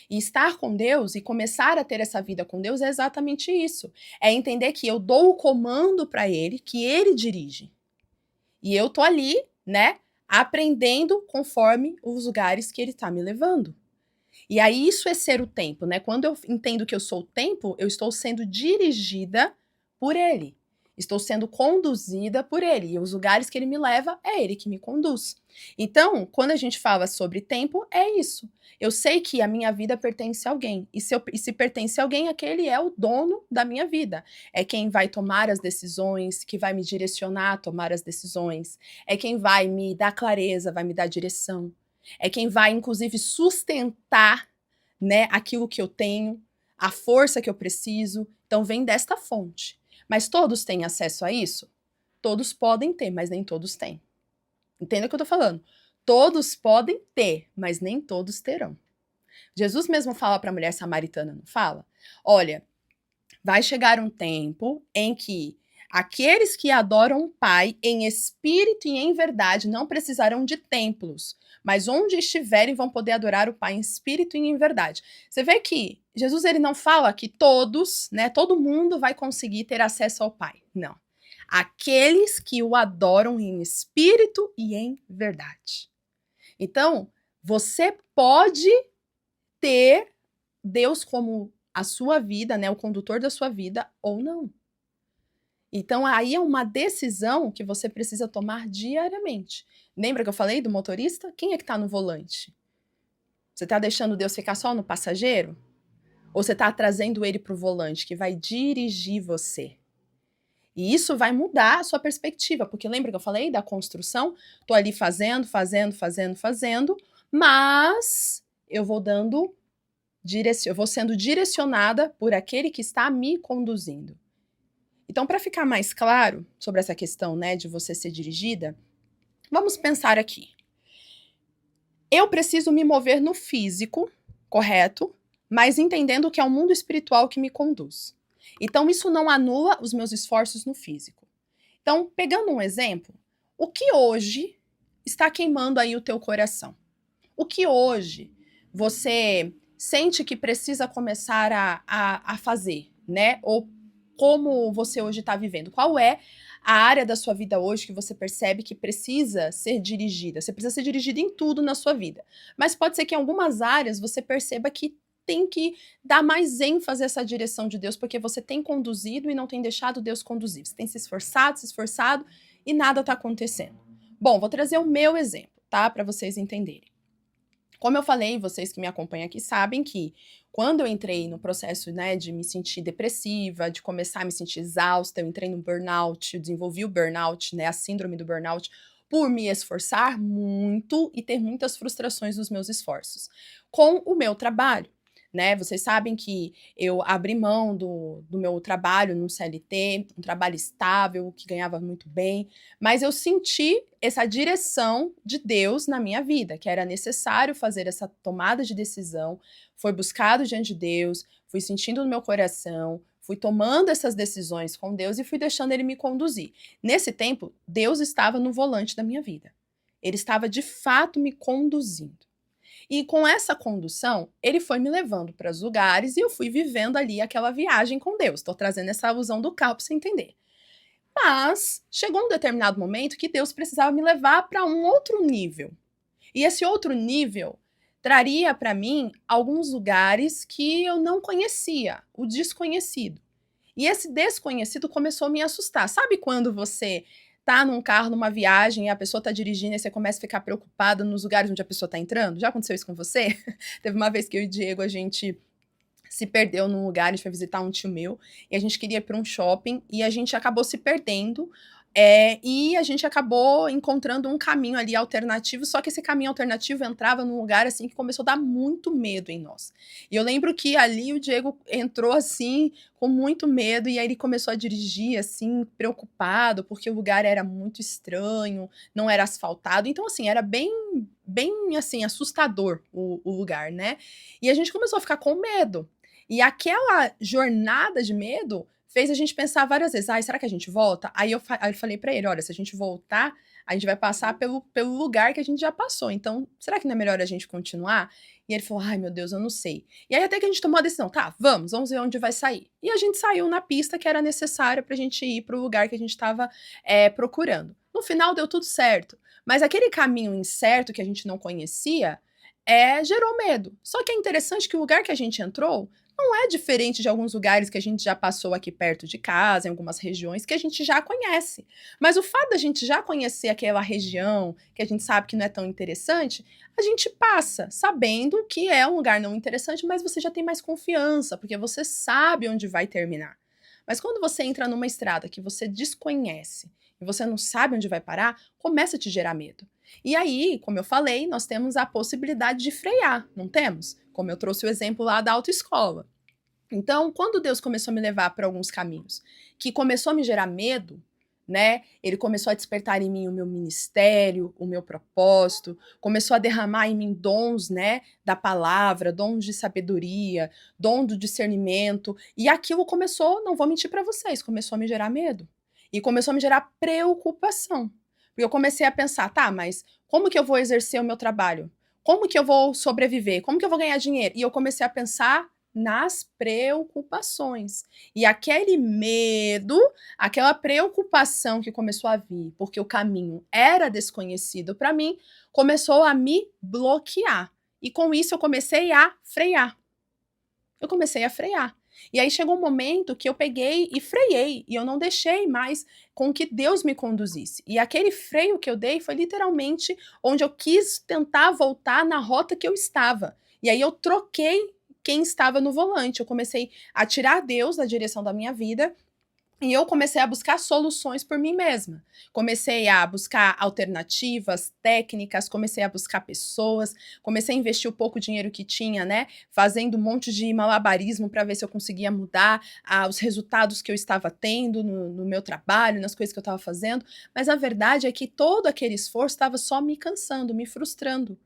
E estar com Deus e começar a ter essa vida com Deus é exatamente isso. É entender que eu dou o comando para ele, que ele dirige. E eu tô ali, né, aprendendo conforme os lugares que ele tá me levando. E aí isso é ser o tempo, né? Quando eu entendo que eu sou o tempo, eu estou sendo dirigida por ele. Estou sendo conduzida por ele. E os lugares que ele me leva, é ele que me conduz. Então, quando a gente fala sobre tempo, é isso. Eu sei que a minha vida pertence a alguém. E se pertence a alguém, aquele é o dono da minha vida. É quem vai tomar as decisões, que vai me direcionar a tomar as decisões. É quem vai me dar clareza, vai me dar direção. É quem vai, inclusive, sustentar, né, aquilo que eu tenho, a força que eu preciso. Então, vem desta fonte. Mas todos têm acesso a isso? Todos podem ter, mas nem todos têm. Entenda o que eu tô falando? Todos podem ter, mas nem todos terão. Jesus mesmo fala para a mulher samaritana, não fala? Olha, vai chegar um tempo em que aqueles que adoram o Pai em espírito e em verdade não precisarão de templos, mas onde estiverem vão poder adorar o Pai em espírito e em verdade. Você vê que Jesus ele não fala que todos, né, todo mundo vai conseguir ter acesso ao Pai. Não. Aqueles que o adoram em espírito e em verdade. Então, você pode ter Deus como a sua vida, né, o condutor da sua vida, ou não. Então, aí é uma decisão que você precisa tomar diariamente. Lembra que eu falei do motorista? Quem é que está no volante? Você está deixando Deus ficar só no passageiro? Ou você está trazendo ele para o volante, que vai dirigir você? E isso vai mudar a sua perspectiva, porque lembra que eu falei da construção? Tô ali fazendo, mas eu vou eu vou sendo direcionada por aquele que está me conduzindo. Então, para ficar mais claro sobre essa questão, né, de você ser dirigida, vamos pensar aqui. Eu preciso me mover no físico, correto? Mas entendendo que é o mundo espiritual que me conduz. Então, isso não anula os meus esforços no físico. Então, pegando um exemplo, o que hoje está queimando aí o teu coração? O que hoje você sente que precisa começar a fazer, né? Ou como você hoje está vivendo? Qual é a área da sua vida hoje que você percebe que precisa ser dirigida? Você precisa ser dirigida em tudo na sua vida. Mas pode ser que em algumas áreas você perceba que tem que dar mais ênfase a essa direção de Deus, porque você tem conduzido e não tem deixado Deus conduzir. Você tem se esforçado e nada está acontecendo. Bom, vou trazer o meu exemplo, tá? Para vocês entenderem. Como eu falei, vocês que me acompanham aqui sabem que quando eu entrei no processo, né, de me sentir depressiva, de começar a me sentir exausta, eu entrei no burnout, eu desenvolvi o burnout, né, a síndrome do burnout, por me esforçar muito e ter muitas frustrações nos meus esforços. Com o meu trabalho, né, vocês sabem que eu abri mão do meu trabalho no CLT, um trabalho estável, que ganhava muito bem, mas eu senti essa direção de Deus na minha vida, que era necessário fazer essa tomada de decisão, foi buscado diante de Deus, fui sentindo no meu coração, fui tomando essas decisões com Deus e fui deixando Ele me conduzir. Nesse tempo, Deus estava no volante da minha vida. Ele estava de fato me conduzindo. E com essa condução, ele foi me levando para os lugares e eu fui vivendo ali aquela viagem com Deus. Estou trazendo essa alusão do carro para você entender. Mas chegou um determinado momento que Deus precisava me levar para um outro nível. E esse outro nível traria para mim alguns lugares que eu não conhecia, o desconhecido. E esse desconhecido começou a me assustar. Sabe quando você tá num carro, numa viagem, e a pessoa tá dirigindo e você começa a ficar preocupada nos lugares onde a pessoa tá entrando? Já aconteceu isso com você? Teve uma vez que eu e o Diego, a gente se perdeu num lugar, a gente foi visitar um tio meu, e a gente queria ir para um shopping, e a gente acabou se perdendo, e a gente acabou encontrando um caminho ali alternativo, só que esse caminho alternativo entrava num lugar, assim, que começou a dar muito medo em nós. E eu lembro que ali o Diego entrou, assim, com muito medo, e aí ele começou a dirigir, assim, preocupado, porque o lugar era muito estranho, não era asfaltado, então, assim, era bem, assim, assustador o lugar, né? E a gente começou a ficar com medo. E aquela jornada de medo fez a gente pensar várias vezes, ai, será que a gente volta? Aí eu falei pra ele, olha, se a gente voltar, a gente vai passar pelo lugar que a gente já passou, então será que não é melhor a gente continuar? E ele falou, ai meu Deus, eu não sei. E aí até que a gente tomou a decisão, tá, vamos ver onde vai sair. E a gente saiu na pista que era necessária pra gente ir pro lugar que a gente tava procurando. No final deu tudo certo, mas aquele caminho incerto que a gente não conhecia, gerou medo. Só que é interessante que o lugar que a gente entrou Não é diferente de alguns lugares que a gente já passou aqui perto de casa, em algumas regiões que a gente já conhece. Mas o fato da gente já conhecer aquela região, que a gente sabe que não é tão interessante, a gente passa sabendo que é um lugar não interessante, mas você já tem mais confiança, porque você sabe onde vai terminar. Mas quando você entra numa estrada que você desconhece e você não sabe onde vai parar, começa a te gerar medo. E aí, como eu falei, nós temos a possibilidade de frear, não temos? Como eu trouxe o exemplo lá da autoescola. Então, quando Deus começou a me levar para alguns caminhos, que começou a me gerar medo, né? Ele começou a despertar em mim o meu ministério, o meu propósito, começou a derramar em mim dons, né, da palavra, dons de sabedoria, dom do discernimento, e aquilo começou, não vou mentir para vocês, começou a me gerar medo e começou a me gerar preocupação. Porque eu comecei a pensar, tá, mas como que eu vou exercer o meu trabalho? Como que eu vou sobreviver? Como que eu vou ganhar dinheiro? E eu comecei a pensar nas preocupações. E aquele medo, aquela preocupação que começou a vir, porque o caminho era desconhecido para mim, começou a me bloquear. E com isso eu comecei a frear. Eu comecei a frear. E aí chegou um momento que eu peguei e freiei, e eu não deixei mais com que Deus me conduzisse. E aquele freio que eu dei foi literalmente onde eu quis tentar voltar na rota que eu estava. E aí eu troquei quem estava no volante. Eu comecei a tirar Deus da direção da minha vida e eu comecei a buscar soluções por mim mesma. Comecei a buscar alternativas, técnicas, comecei a buscar pessoas, comecei a investir o pouco dinheiro que tinha, né? Fazendo um monte de malabarismo para ver se eu conseguia mudar os resultados que eu estava tendo no meu trabalho, nas coisas que eu estava fazendo. Mas a verdade é que todo aquele esforço estava só me cansando, me frustrando.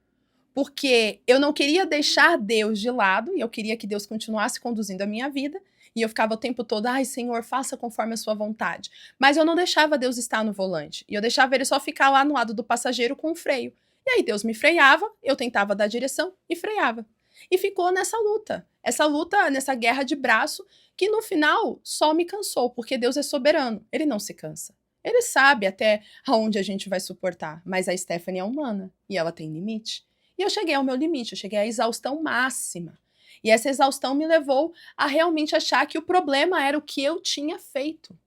Porque eu não queria deixar Deus de lado, e eu queria que Deus continuasse conduzindo a minha vida, e eu ficava o tempo todo, ai Senhor, faça conforme a sua vontade. Mas eu não deixava Deus estar no volante, e eu deixava ele só ficar lá no lado do passageiro com o freio. E aí Deus me freava, eu tentava dar direção e freava. E ficou nessa luta, nessa guerra de braço, que no final só me cansou, porque Deus é soberano, ele não se cansa. Ele sabe até aonde a gente vai suportar, mas a Stephanie é humana, e ela tem limite. E eu cheguei ao meu limite, eu cheguei à exaustão máxima. E essa exaustão me levou a realmente achar que o problema era o que eu tinha feito.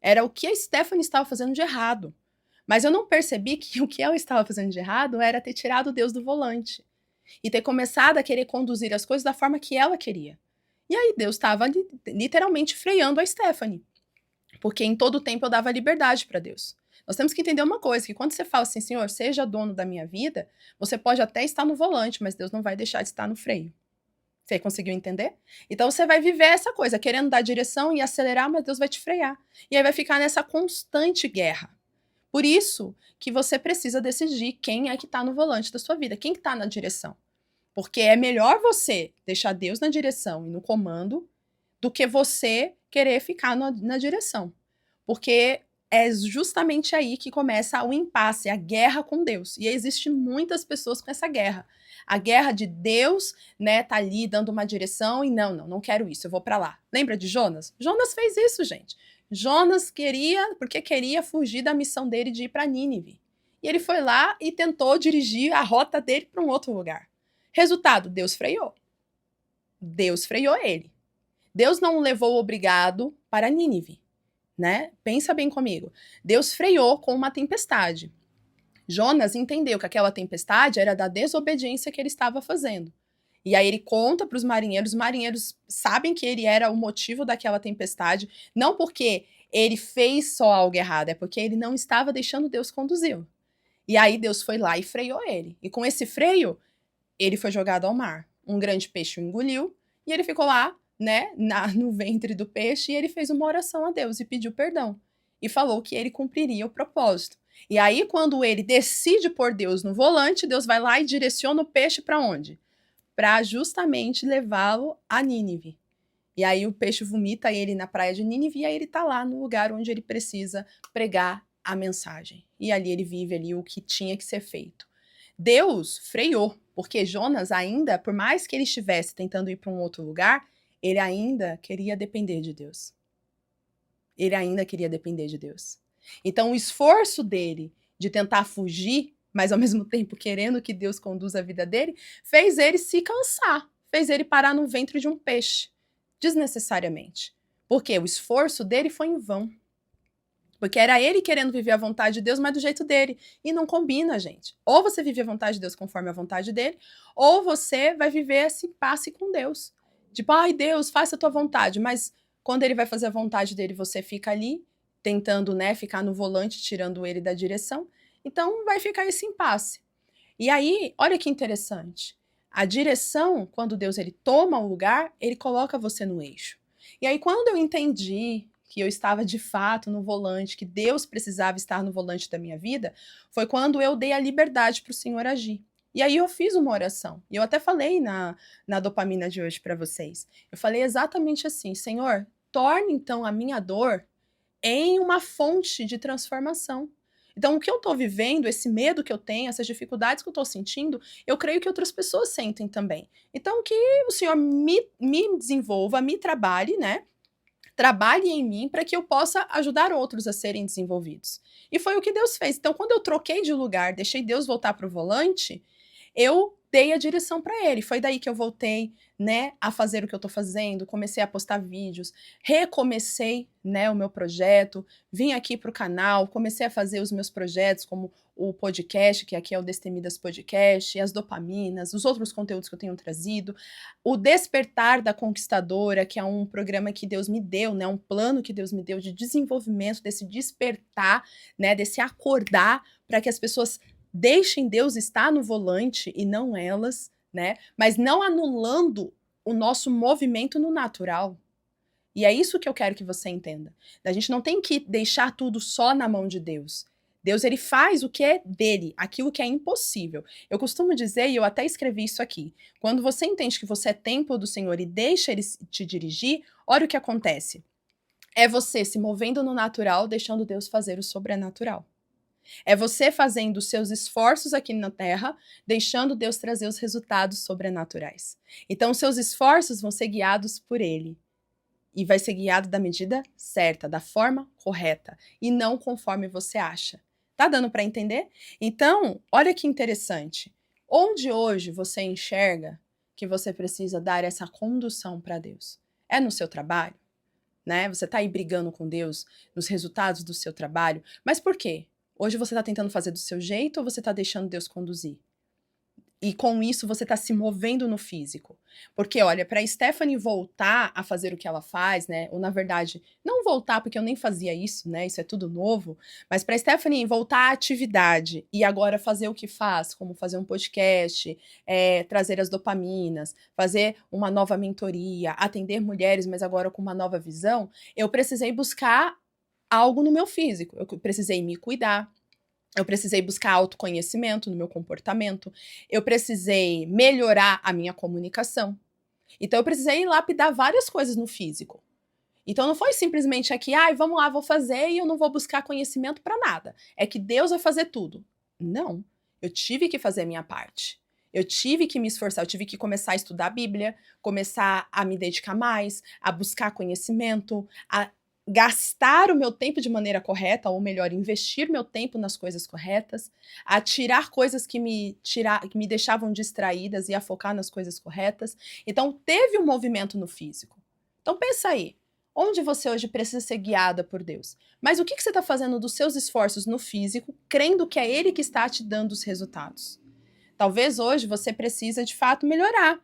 Era o que a Stephanie estava fazendo de errado. Mas eu não percebi que o que ela estava fazendo de errado era ter tirado Deus do volante. E ter começado a querer conduzir as coisas da forma que ela queria. E aí Deus estava literalmente freando a Stephanie. Porque em todo o tempo eu dava liberdade para Deus. Nós temos que entender uma coisa, que quando você fala assim, Senhor, seja dono da minha vida, você pode até estar no volante, mas Deus não vai deixar de estar no freio. Você conseguiu entender? Então você vai viver essa coisa, querendo dar direção e acelerar, mas Deus vai te frear. E aí vai ficar nessa constante guerra. Por isso que você precisa decidir quem é que está no volante da sua vida, quem que está na direção. Porque é melhor você deixar Deus na direção e no comando do que você querer ficar na direção. Porque é justamente aí que começa o impasse, a guerra com Deus. E existem muitas pessoas com essa guerra. A guerra de Deus, né, tá ali dando uma direção e não quero isso, eu vou para lá. Lembra de Jonas? Jonas fez isso, gente. Jonas porque queria fugir da missão dele de ir para Nínive. E ele foi lá e tentou dirigir a rota dele para um outro lugar. Resultado, Deus freou. Deus freou ele. Deus não o levou obrigado para Nínive, né? Pensa bem comigo. Deus freou com uma tempestade. Jonas entendeu que aquela tempestade era da desobediência que ele estava fazendo. E aí ele conta para os marinheiros sabem que ele era o motivo daquela tempestade, não porque ele fez só algo errado, é porque ele não estava deixando Deus conduzi-lo. E aí Deus foi lá e freou ele. E com esse freio, ele foi jogado ao mar. Um grande peixe o engoliu e ele ficou lá, né, no ventre do peixe, e ele fez uma oração a Deus e pediu perdão. E falou que ele cumpriria o propósito. E aí, quando ele decide pôr Deus no volante, Deus vai lá e direciona o peixe para onde? Para justamente levá-lo a Nínive. E aí o peixe vomita ele na praia de Nínive e aí ele está lá no lugar onde ele precisa pregar a mensagem. E ali ele vive ali o que tinha que ser feito. Deus freou, porque Jonas ainda, por mais que ele estivesse tentando ir para um outro lugar, ele ainda queria depender de Deus. Ele ainda queria depender de Deus. Então o esforço dele de tentar fugir, mas ao mesmo tempo querendo que Deus conduza a vida dele, fez ele se cansar, fez ele parar no ventre de um peixe, desnecessariamente. Porque o esforço dele foi em vão. Porque era ele querendo viver a vontade de Deus, mas do jeito dele. E não combina, gente. Ou você vive a vontade de Deus conforme a vontade dele, ou você vai viver esse impasse com Deus. Tipo, ai Deus, faça a tua vontade. Mas quando ele vai fazer a vontade dele, você fica ali, tentando, né, ficar no volante, tirando ele da direção. Então vai ficar esse impasse. E aí, olha que interessante. A direção, quando Deus ele toma o lugar, ele coloca você no eixo. E aí, quando eu entendi que eu estava de fato no volante, que Deus precisava estar no volante da minha vida, foi quando eu dei a liberdade para o Senhor agir. E aí eu fiz uma oração. E eu até falei na dopamina de hoje para vocês. Eu falei exatamente assim: Senhor, torne então a minha dor em uma fonte de transformação. Então, o que eu estou vivendo, esse medo que eu tenho, essas dificuldades que eu estou sentindo, eu creio que outras pessoas sentem também. Então, que o Senhor me desenvolva, me trabalhe, né? Trabalhe em mim para que eu possa ajudar outros a serem desenvolvidos. E foi o que Deus fez. Então, quando eu troquei de lugar, deixei Deus voltar para o volante, eu dei a direção para ele. Foi daí que eu voltei, né, a fazer o que eu tô fazendo, comecei a postar vídeos, recomecei, né, o meu projeto, vim aqui pro canal, comecei a fazer os meus projetos, como o podcast, que aqui é o Destemidas Podcast, as dopaminas, os outros conteúdos que eu tenho trazido, o Despertar da Conquistadora, que é um programa que Deus me deu, né, um plano que Deus me deu de desenvolvimento, desse despertar, né, desse acordar, para que as pessoas deixem Deus estar no volante e não elas, né? Mas não anulando o nosso movimento no natural. E é isso que eu quero que você entenda. A gente não tem que deixar tudo só na mão de Deus. Deus, ele faz o que é dele, aquilo que é impossível. Eu costumo dizer, e eu até escrevi isso aqui, quando você entende que você é templo do Senhor e deixa ele te dirigir, olha o que acontece. É você se movendo no natural, deixando Deus fazer o sobrenatural. É você fazendo os seus esforços aqui na Terra, deixando Deus trazer os resultados sobrenaturais. Então, os seus esforços vão ser guiados por Ele. E vai ser guiado da medida certa, da forma correta, e não conforme você acha. Tá dando para entender? Então, olha que interessante. Onde hoje você enxerga que você precisa dar essa condução para Deus? É no seu trabalho? Né? Você tá aí brigando com Deus nos resultados do seu trabalho. Mas por quê? Hoje você tá tentando fazer do seu jeito ou você tá deixando Deus conduzir? E com isso você tá se movendo no físico. Porque, olha, pra Stephanie voltar a fazer o que ela faz, né? Ou, na verdade, não voltar, porque eu nem fazia isso, né? Isso é tudo novo. Mas pra Stephanie voltar à atividade e agora fazer o que faz, como fazer um podcast, trazer as dopaminas, fazer uma nova mentoria, atender mulheres, mas agora com uma nova visão, eu precisei buscar algo no meu físico. Eu precisei me cuidar. Eu precisei buscar autoconhecimento no meu comportamento, eu precisei melhorar a minha comunicação. Então eu precisei lapidar várias coisas no físico. Então não foi simplesmente aqui, ai, vamos lá, vou fazer e eu não vou buscar conhecimento para nada. É que Deus vai fazer tudo. Não, eu tive que fazer a minha parte. Eu tive que me esforçar, eu tive que começar a estudar a Bíblia, começar a me dedicar mais, a buscar conhecimento, a gastar o meu tempo de maneira correta, ou melhor, investir meu tempo nas coisas corretas, a tirar coisas que me deixavam distraídas e a focar nas coisas corretas. Então, teve um movimento no físico. Então, pensa aí, onde você hoje precisa ser guiada por Deus? Mas o que você está fazendo dos seus esforços no físico, crendo que é Ele que está te dando os resultados? Talvez hoje você precisa, de fato, melhorar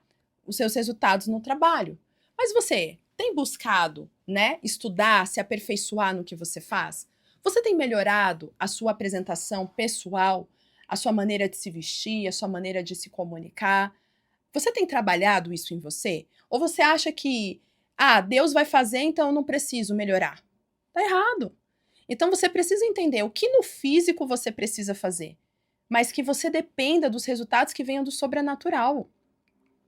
os seus resultados no trabalho. Mas você tem buscado, né, estudar, se aperfeiçoar no que você faz? Você tem melhorado a sua apresentação pessoal, a sua maneira de se vestir, a sua maneira de se comunicar? Você tem trabalhado isso em você? Ou você acha que, Deus vai fazer, então eu não preciso melhorar? Tá errado. Então você precisa entender o que no físico você precisa fazer, mas que você dependa dos resultados que venham do sobrenatural.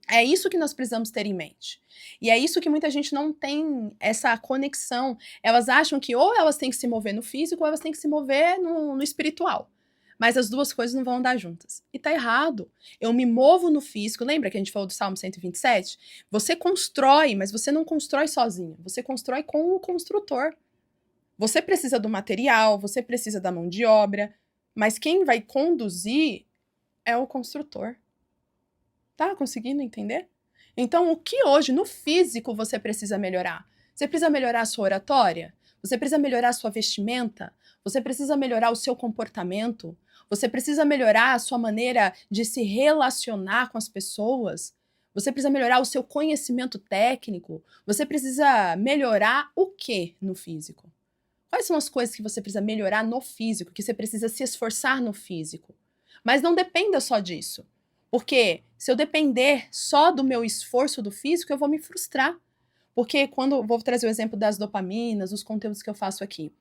É isso que nós precisamos ter em mente. E é isso que muita gente não tem essa conexão. Elas acham que ou elas têm que se mover no físico ou elas têm que se mover no espiritual. Mas as duas coisas não vão andar juntas. E tá errado. Eu me movo no físico. Lembra que a gente falou do Salmo 127? Você constrói, mas você não constrói sozinho. Você constrói com o construtor. Você precisa do material, você precisa da mão de obra, mas quem vai conduzir é o construtor. Tá conseguindo entender? Então, o que hoje, no físico, você precisa melhorar? Você precisa melhorar a sua oratória? Você precisa melhorar a sua vestimenta? Você precisa melhorar o seu comportamento? Você precisa melhorar a sua maneira de se relacionar com as pessoas? Você precisa melhorar o seu conhecimento técnico? Você precisa melhorar o que no físico? Quais são as coisas que você precisa melhorar no físico, que você precisa se esforçar no físico? Mas não dependa só disso. Porque se eu depender só do meu esforço do físico, eu vou me frustrar. Porque quando vou trazer o exemplo das dopaminas, os conteúdos que eu faço aqui.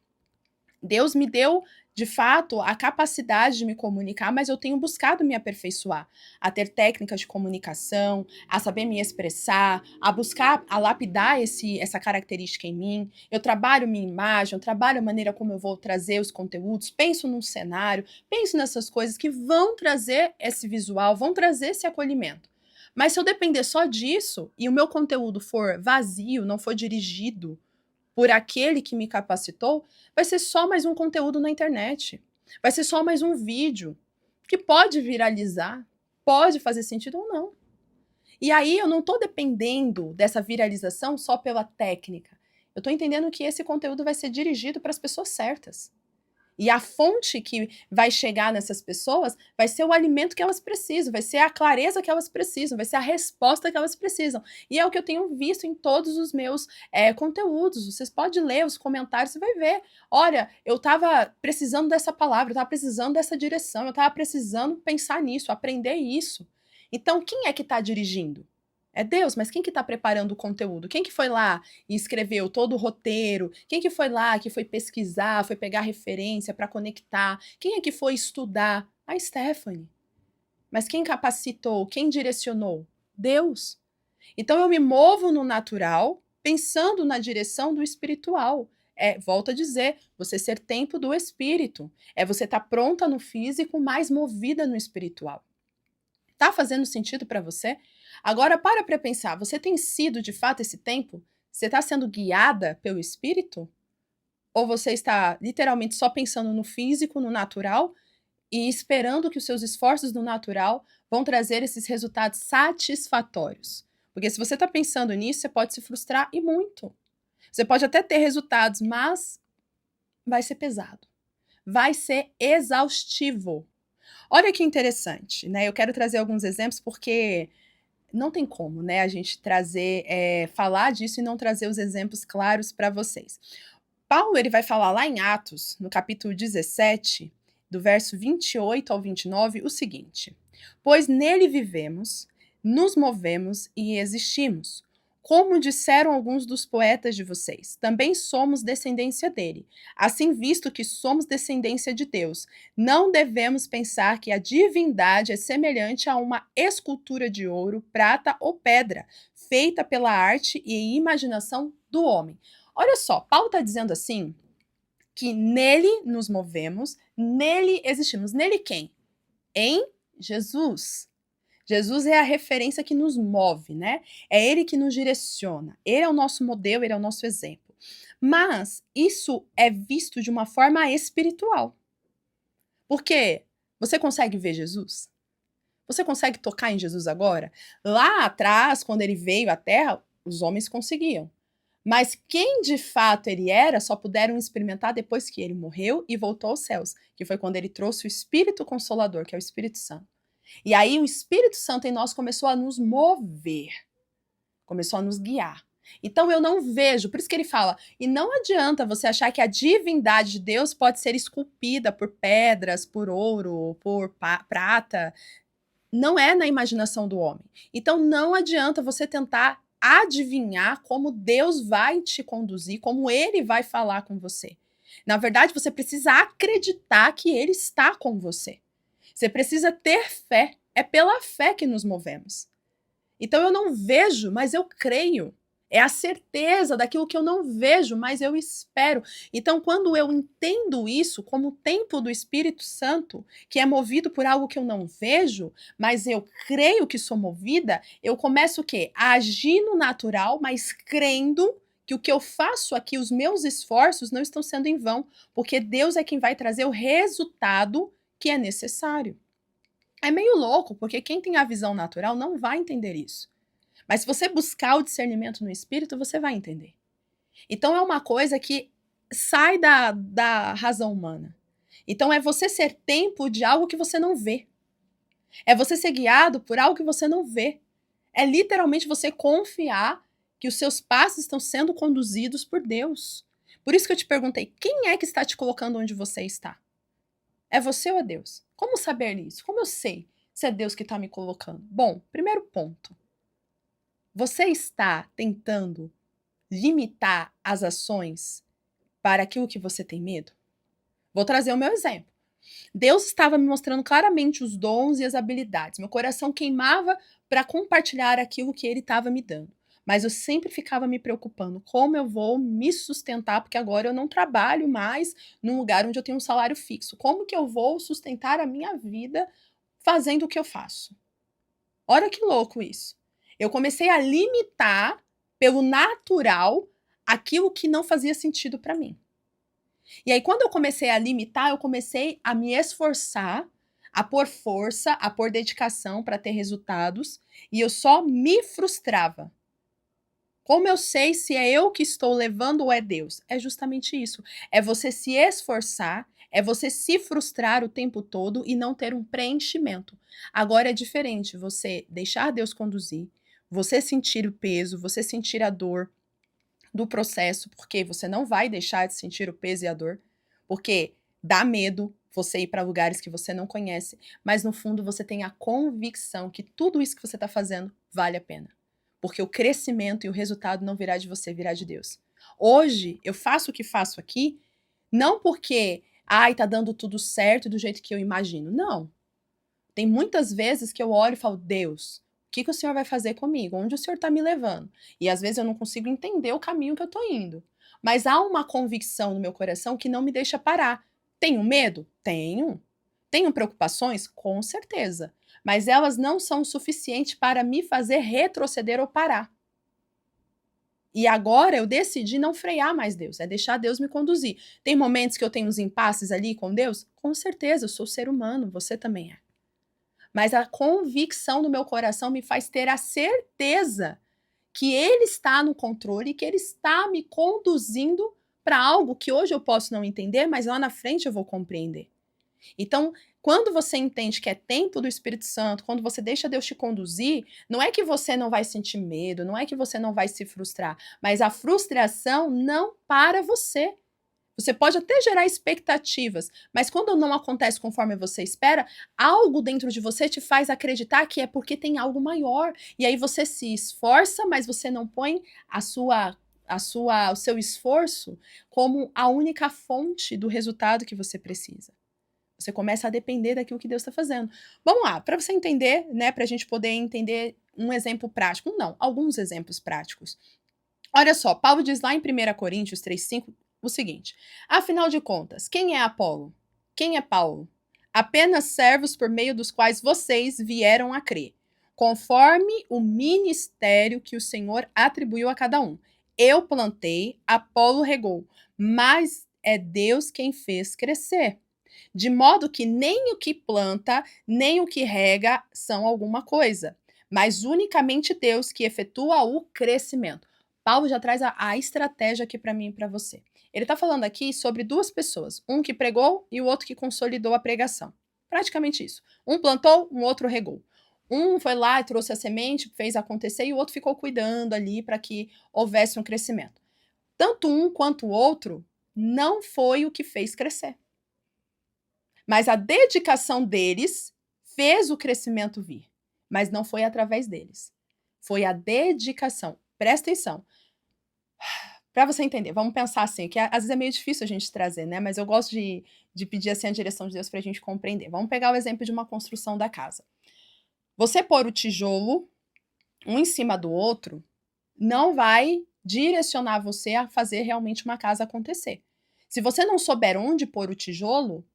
Deus me deu, de fato, a capacidade de me comunicar, mas eu tenho buscado me aperfeiçoar, a ter técnicas de comunicação, a saber me expressar, a buscar, a lapidar essa característica em mim. Eu trabalho minha imagem, eu trabalho a maneira como eu vou trazer os conteúdos, penso num cenário, penso nessas coisas que vão trazer esse visual, vão trazer esse acolhimento. Mas se eu depender só disso e o meu conteúdo for vazio, não for dirigido por aquele que me capacitou, vai ser só mais um conteúdo na internet. Vai ser só mais um vídeo que pode viralizar, pode fazer sentido ou não. E aí eu não estou dependendo dessa viralização só pela técnica. Eu estou entendendo que esse conteúdo vai ser dirigido para as pessoas certas. E a fonte que vai chegar nessas pessoas vai ser o alimento que elas precisam, vai ser a clareza que elas precisam, vai ser a resposta que elas precisam. E é o que eu tenho visto em todos os meus conteúdos. Vocês podem ler os comentários, você vai ver. Olha, eu estava precisando dessa palavra, eu estava precisando dessa direção, eu estava precisando pensar nisso, aprender isso. Então, quem é que está dirigindo? É Deus, mas quem que está preparando o conteúdo? Quem que foi lá e escreveu todo o roteiro? Quem que foi lá, que foi pesquisar, foi pegar referência para conectar? Quem é que foi estudar? A Stephanie. Mas quem capacitou? Quem direcionou? Deus. Então eu me movo no natural, pensando na direção do espiritual. Volto a dizer, você ser tempo do espírito. É você estar pronta no físico, mas movida no espiritual. Tá fazendo sentido para você? Agora para pensar, você tem sido de fato esse tempo? Você está sendo guiada pelo espírito? Ou você está literalmente só pensando no físico, no natural e esperando que os seus esforços no natural vão trazer esses resultados satisfatórios? Porque se você está pensando nisso, você pode se frustrar e muito. Você pode até ter resultados, mas vai ser pesado. Vai ser exaustivo. Olha que interessante, né? Eu quero trazer alguns exemplos porque não tem como, né, a gente trazer, falar disso e não trazer os exemplos claros para vocês. Paulo, ele vai falar lá em Atos, no capítulo 17, do verso 28 ao 29, o seguinte: Pois nele vivemos, nos movemos e existimos. Como disseram alguns dos poetas de vocês, também somos descendência dele. Assim, visto que somos descendência de Deus, não devemos pensar que a divindade é semelhante a uma escultura de ouro, prata ou pedra, feita pela arte e imaginação do homem. Olha só, Paulo está dizendo assim que nele nos movemos, nele existimos. Nele quem? Em Jesus. Jesus é a referência que nos move, né? É ele que nos direciona. Ele é o nosso modelo, ele é o nosso exemplo. Mas isso é visto de uma forma espiritual. Porque você consegue ver Jesus? Você consegue tocar em Jesus agora? Lá atrás, quando ele veio à Terra, os homens conseguiam. Mas quem de fato ele era, só puderam experimentar depois que ele morreu e voltou aos céus, que foi quando ele trouxe o Espírito Consolador, que é o Espírito Santo. E aí o Espírito Santo em nós começou a nos mover, começou a nos guiar. Então eu não vejo, por isso que ele fala, e não adianta você achar que a divindade de Deus pode ser esculpida por pedras, por ouro, por prata. Não é na imaginação do homem. Então não adianta você tentar adivinhar como Deus vai te conduzir, como ele vai falar com você. Na verdade, você precisa acreditar que ele está com você. Você precisa ter fé. É pela fé que nos movemos. Então eu não vejo, mas eu creio. É a certeza daquilo que eu não vejo, mas eu espero. Então, quando eu entendo isso como o tempo do Espírito Santo, que é movido por algo que eu não vejo, mas eu creio que sou movida, eu começo o quê? A agir no natural, mas crendo que o que eu faço aqui, os meus esforços, não estão sendo em vão, porque Deus é quem vai trazer o resultado que é necessário. É meio louco, porque quem tem a visão natural não vai entender isso. Mas se você buscar o discernimento no Espírito, você vai entender. Então é uma coisa que sai da razão humana. Então é você ser tempo de algo que você não vê. É você ser guiado por algo que você não vê. É literalmente você confiar que os seus passos estão sendo conduzidos por Deus. Por isso que eu te perguntei, quem é que está te colocando onde você está? É você ou é Deus? Como saber isso? Como eu sei se é Deus que está me colocando? Bom, primeiro ponto. Você está tentando limitar as ações para aquilo que você tem medo? Vou trazer o meu exemplo. Deus estava me mostrando claramente os dons e as habilidades. Meu coração queimava para compartilhar aquilo que ele estava me dando. Mas eu sempre ficava me preocupando como eu vou me sustentar, porque agora eu não trabalho mais num lugar onde eu tenho um salário fixo. Como que eu vou sustentar a minha vida fazendo o que eu faço? Olha que louco isso. Eu comecei a limitar pelo natural aquilo que não fazia sentido para mim. E aí, quando eu comecei a limitar, eu comecei a me esforçar, a pôr força, a pôr dedicação para ter resultados, e eu só me frustrava. Como eu sei se é eu que estou levando ou é Deus? É justamente isso. É você se esforçar, é você se frustrar o tempo todo e não ter um preenchimento. Agora é diferente você deixar Deus conduzir, você sentir o peso, você sentir a dor do processo, porque você não vai deixar de sentir o peso e a dor, porque dá medo você ir para lugares que você não conhece, mas no fundo você tem a convicção que tudo isso que você está fazendo vale a pena. Porque o crescimento e o resultado não virá de você, virá de Deus. Hoje, eu faço o que faço aqui, não porque, ai, tá dando tudo certo do jeito que eu imagino. Não. Tem muitas vezes que eu olho e falo, Deus, o que o Senhor vai fazer comigo? Onde o Senhor está me levando? E às vezes eu não consigo entender o caminho que eu estou indo. Mas há uma convicção no meu coração que não me deixa parar. Tenho medo? Tenho. Tenho preocupações? Com certeza. Mas elas não são o suficiente para me fazer retroceder ou parar. E agora eu decidi não frear mais Deus, é deixar Deus me conduzir. Tem momentos que eu tenho uns impasses ali com Deus? Com certeza, eu sou ser humano, você também é. Mas a convicção do meu coração me faz ter a certeza que Ele está no controle e que Ele está me conduzindo para algo que hoje eu posso não entender, mas lá na frente eu vou compreender. Então, quando você entende que é tempo do Espírito Santo, quando você deixa Deus te conduzir, não é que você não vai sentir medo, não é que você não vai se frustrar, mas a frustração não para você. Você pode até gerar expectativas, mas quando não acontece conforme você espera, algo dentro de você te faz acreditar que é porque tem algo maior. E aí você se esforça, mas você não põe o seu esforço como a única fonte do resultado que você precisa. Você começa a depender daquilo que Deus está fazendo. Vamos lá, para você entender, né, para a gente poder entender um exemplo prático. Não, alguns exemplos práticos. Olha só, Paulo diz lá em 1 Coríntios 3,5 o seguinte: afinal de contas, quem é Apolo? Quem é Paulo? Apenas servos por meio dos quais vocês vieram a crer, conforme o ministério que o Senhor atribuiu a cada um. Eu plantei, Apolo regou, mas é Deus quem fez crescer. De modo que nem o que planta, nem o que rega são alguma coisa, mas unicamente Deus que efetua o crescimento. Paulo já traz a estratégia aqui para mim e para você. Ele está falando aqui sobre duas pessoas, um que pregou e o outro que consolidou a pregação. Praticamente isso. Um plantou, um outro regou. Um foi lá e trouxe a semente, fez acontecer, e o outro ficou cuidando ali para que houvesse um crescimento. Tanto um quanto o outro não foi o que fez crescer. Mas a dedicação deles fez o crescimento vir. Mas não foi através deles. Foi a dedicação. Presta atenção. Para você entender, vamos pensar assim, que às vezes é meio difícil a gente trazer, né? Mas eu gosto de pedir assim a direção de Deus para a gente compreender. Vamos pegar o exemplo de uma construção da casa. Você pôr o tijolo um em cima do outro não vai direcionar você a fazer realmente uma casa acontecer. Se você não souber onde pôr o tijolo,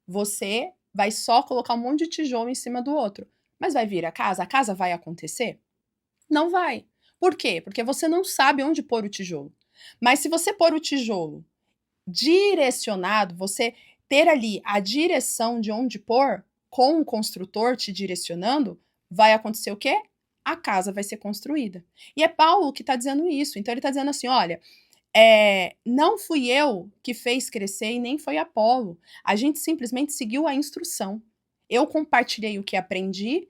você vai só colocar um monte de tijolo em cima do outro. Mas vai vir a casa vai acontecer? Não vai. Por quê? Porque você não sabe onde pôr o tijolo. Mas se você pôr o tijolo direcionado, você ter ali a direção de onde pôr, com o construtor te direcionando, vai acontecer o quê? a casa vai ser construída. E é Paulo que está dizendo isso. Então ele está dizendo assim, olha, não fui eu que fez crescer e nem foi Apolo. A gente simplesmente seguiu a instrução. Eu compartilhei o que aprendi,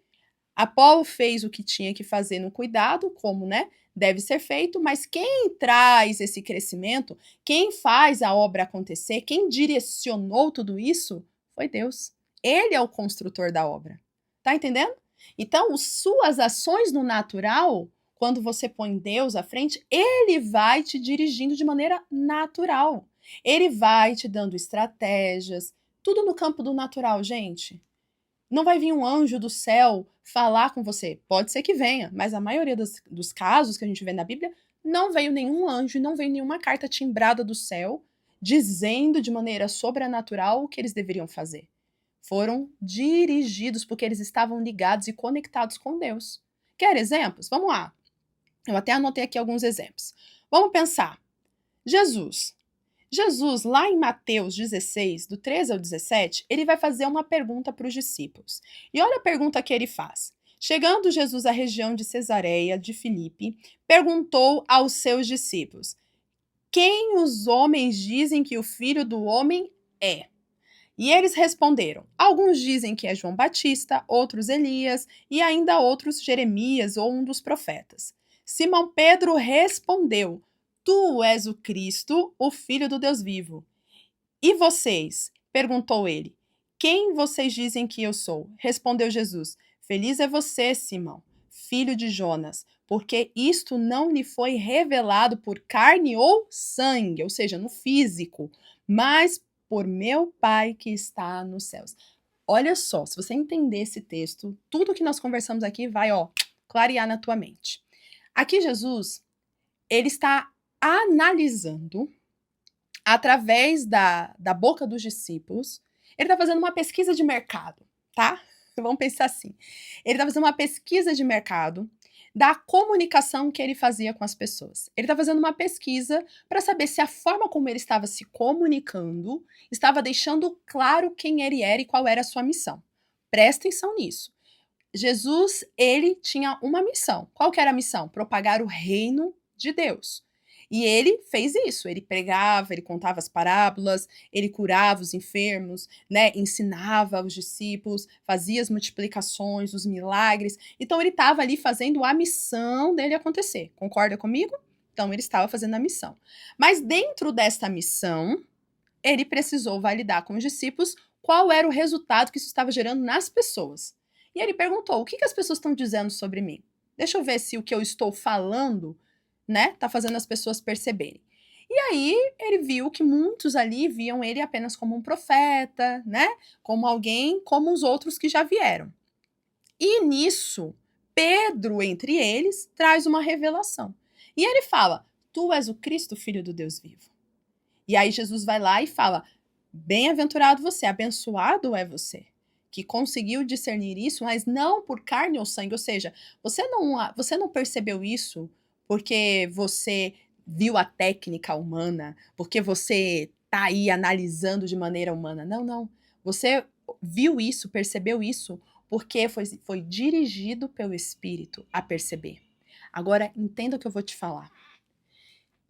Apolo fez o que tinha que fazer no cuidado, como, né, deve ser feito, mas quem traz esse crescimento, quem faz a obra acontecer, quem direcionou tudo isso, foi Deus. Ele é o construtor da obra. Tá entendendo? Então, suas ações no natural, quando você põe Deus à frente, ele vai te dirigindo de maneira natural. Ele vai te dando estratégias, tudo no campo do natural, gente. Não vai vir um anjo do céu falar com você. Pode ser que venha, mas a maioria dos casos que a gente vê na Bíblia, não veio nenhum anjo e não veio nenhuma carta timbrada do céu dizendo de maneira sobrenatural o que eles deveriam fazer. Foram dirigidos porque eles estavam ligados e conectados com Deus. Quer exemplos? Vamos lá. Eu até anotei aqui alguns exemplos. Vamos pensar. Jesus, lá em Mateus 16, do 13 ao 17, ele vai fazer uma pergunta para os discípulos. E olha a pergunta que ele faz. Chegando Jesus à região de Cesareia de Filipe, perguntou aos seus discípulos: quem os homens dizem que o Filho do Homem é? E eles responderam: alguns dizem que é João Batista, outros Elias e ainda outros Jeremias ou um dos profetas. Simão Pedro respondeu: tu és o Cristo, o Filho do Deus vivo. E vocês? Perguntou ele. Quem vocês dizem que eu sou? Respondeu Jesus. Feliz é você, Simão, filho de Jonas, porque isto não lhe foi revelado por carne ou sangue, ou seja, no físico, mas por meu Pai que está nos céus. Olha só, se você entender esse texto, tudo que nós conversamos aqui vai, clarear na tua mente. Aqui Jesus, ele está analisando, através da boca dos discípulos, ele está fazendo uma pesquisa de mercado, tá? Vamos pensar assim. Ele está fazendo uma pesquisa de mercado da comunicação que ele fazia com as pessoas. Ele está fazendo uma pesquisa para saber se a forma como ele estava se comunicando estava deixando claro quem ele era e qual era a sua missão. Presta atenção nisso. Jesus, ele tinha uma missão. Qual que era a missão? Propagar o reino de Deus. E ele fez isso, ele pregava, ele contava as parábolas, ele curava os enfermos, né, ensinava os discípulos, fazia as multiplicações, os milagres. Então ele estava ali fazendo a missão dele acontecer. Concorda comigo? Então ele estava fazendo a missão. Mas dentro desta missão, ele precisou validar com os discípulos qual era o resultado que isso estava gerando nas pessoas. E ele perguntou: o que as pessoas estão dizendo sobre mim? Deixa eu ver se o que eu estou falando, né, tá fazendo as pessoas perceberem. E aí ele viu que muitos ali viam ele apenas como um profeta, né, como alguém como os outros que já vieram. E nisso, Pedro, entre eles, traz uma revelação. E ele fala: tu és o Cristo, filho do Deus vivo. E aí Jesus vai lá e fala: bem-aventurado você, abençoado é você, que conseguiu discernir isso, mas não por carne ou sangue. Ou seja, você não percebeu isso porque você viu a técnica humana, porque você tá aí analisando de maneira humana. Não, não. Você viu isso, percebeu isso, porque foi dirigido pelo Espírito a perceber. Agora, entenda o que eu vou te falar.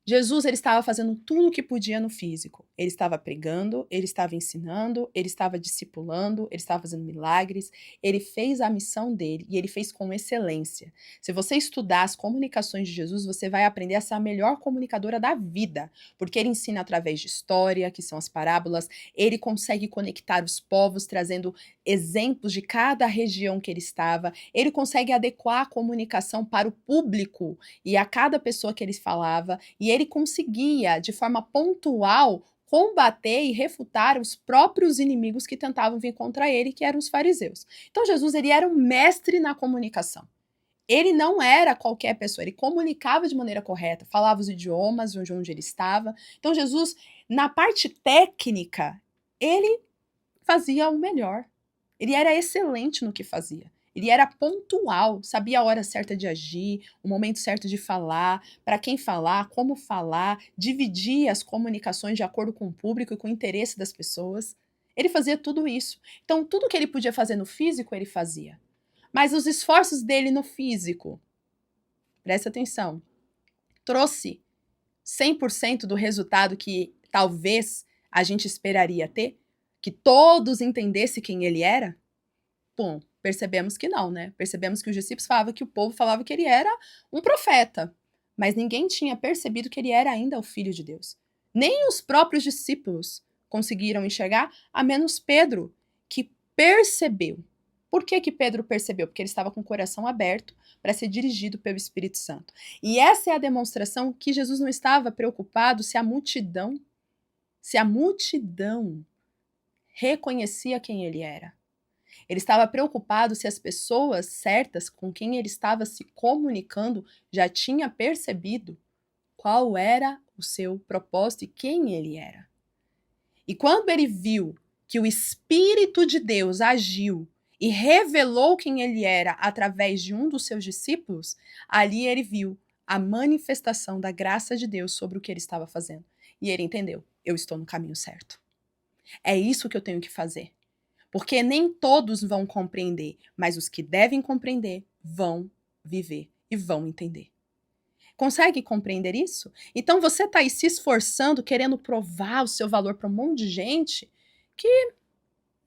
Jesus, ele estava fazendo tudo o que podia no físico. Ele estava pregando, ele estava ensinando, ele estava discipulando, ele estava fazendo milagres. Ele fez a missão dele e ele fez com excelência. Se você estudar as comunicações de Jesus, você vai aprender a ser a melhor comunicadora da vida, porque ele ensina através de história, que são as parábolas. Ele consegue conectar os povos, trazendo exemplos de cada região que ele estava. Ele consegue adequar a comunicação para o público e a cada pessoa que ele falava. E ele conseguia, de forma pontual, combater e refutar os próprios inimigos que tentavam vir contra ele, que eram os fariseus. Então Jesus, ele era um mestre na comunicação. Ele não era qualquer pessoa, ele comunicava de maneira correta, falava os idiomas de onde ele estava. Então Jesus, na parte técnica, ele fazia o melhor. Ele era excelente no que fazia. Ele era pontual, sabia a hora certa de agir, o momento certo de falar, para quem falar, como falar, dividia as comunicações de acordo com o público e com o interesse das pessoas. Ele fazia tudo isso. Então, tudo que ele podia fazer no físico, ele fazia. Mas os esforços dele no físico, presta atenção, trouxe 100% do resultado que talvez a gente esperaria ter? Que todos entendessem quem ele era? Bom, percebemos que não, né? Percebemos que os discípulos falavam que o povo falava que ele era um profeta, mas ninguém tinha percebido que ele era ainda o Filho de Deus. Nem os próprios discípulos conseguiram enxergar, a menos Pedro, que percebeu. Por que Pedro percebeu? Porque ele estava com o coração aberto para ser dirigido pelo Espírito Santo. E essa é a demonstração que Jesus não estava preocupado se a multidão reconhecia quem ele era. Ele estava preocupado se as pessoas certas com quem ele estava se comunicando já tinham percebido qual era o seu propósito e quem ele era. E quando ele viu que o Espírito de Deus agiu e revelou quem ele era através de um dos seus discípulos, ali ele viu a manifestação da graça de Deus sobre o que ele estava fazendo. E ele entendeu, eu estou no caminho certo. É isso que eu tenho que fazer. Porque nem todos vão compreender, mas os que devem compreender vão viver e vão entender. Consegue compreender isso? Então você está aí se esforçando, querendo provar o seu valor para um monte de gente que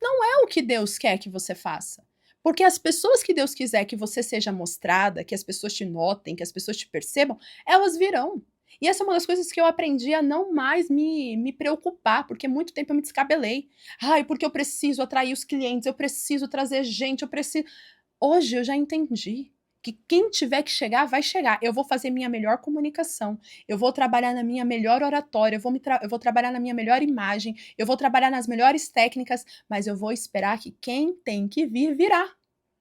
não é o que Deus quer que você faça. Porque as pessoas que Deus quiser que você seja mostrada, que as pessoas te notem, que as pessoas te percebam, elas virão. E essa é uma das coisas que eu aprendi a não mais me preocupar, porque muito tempo eu me descabelei. Ai, porque eu preciso atrair os clientes, eu preciso trazer gente, eu preciso... Hoje eu já entendi que quem tiver que chegar, vai chegar. Eu vou fazer minha melhor comunicação, eu vou trabalhar na minha melhor oratória, eu vou trabalhar na minha melhor imagem, eu vou trabalhar nas melhores técnicas, mas eu vou esperar que quem tem que vir, virá.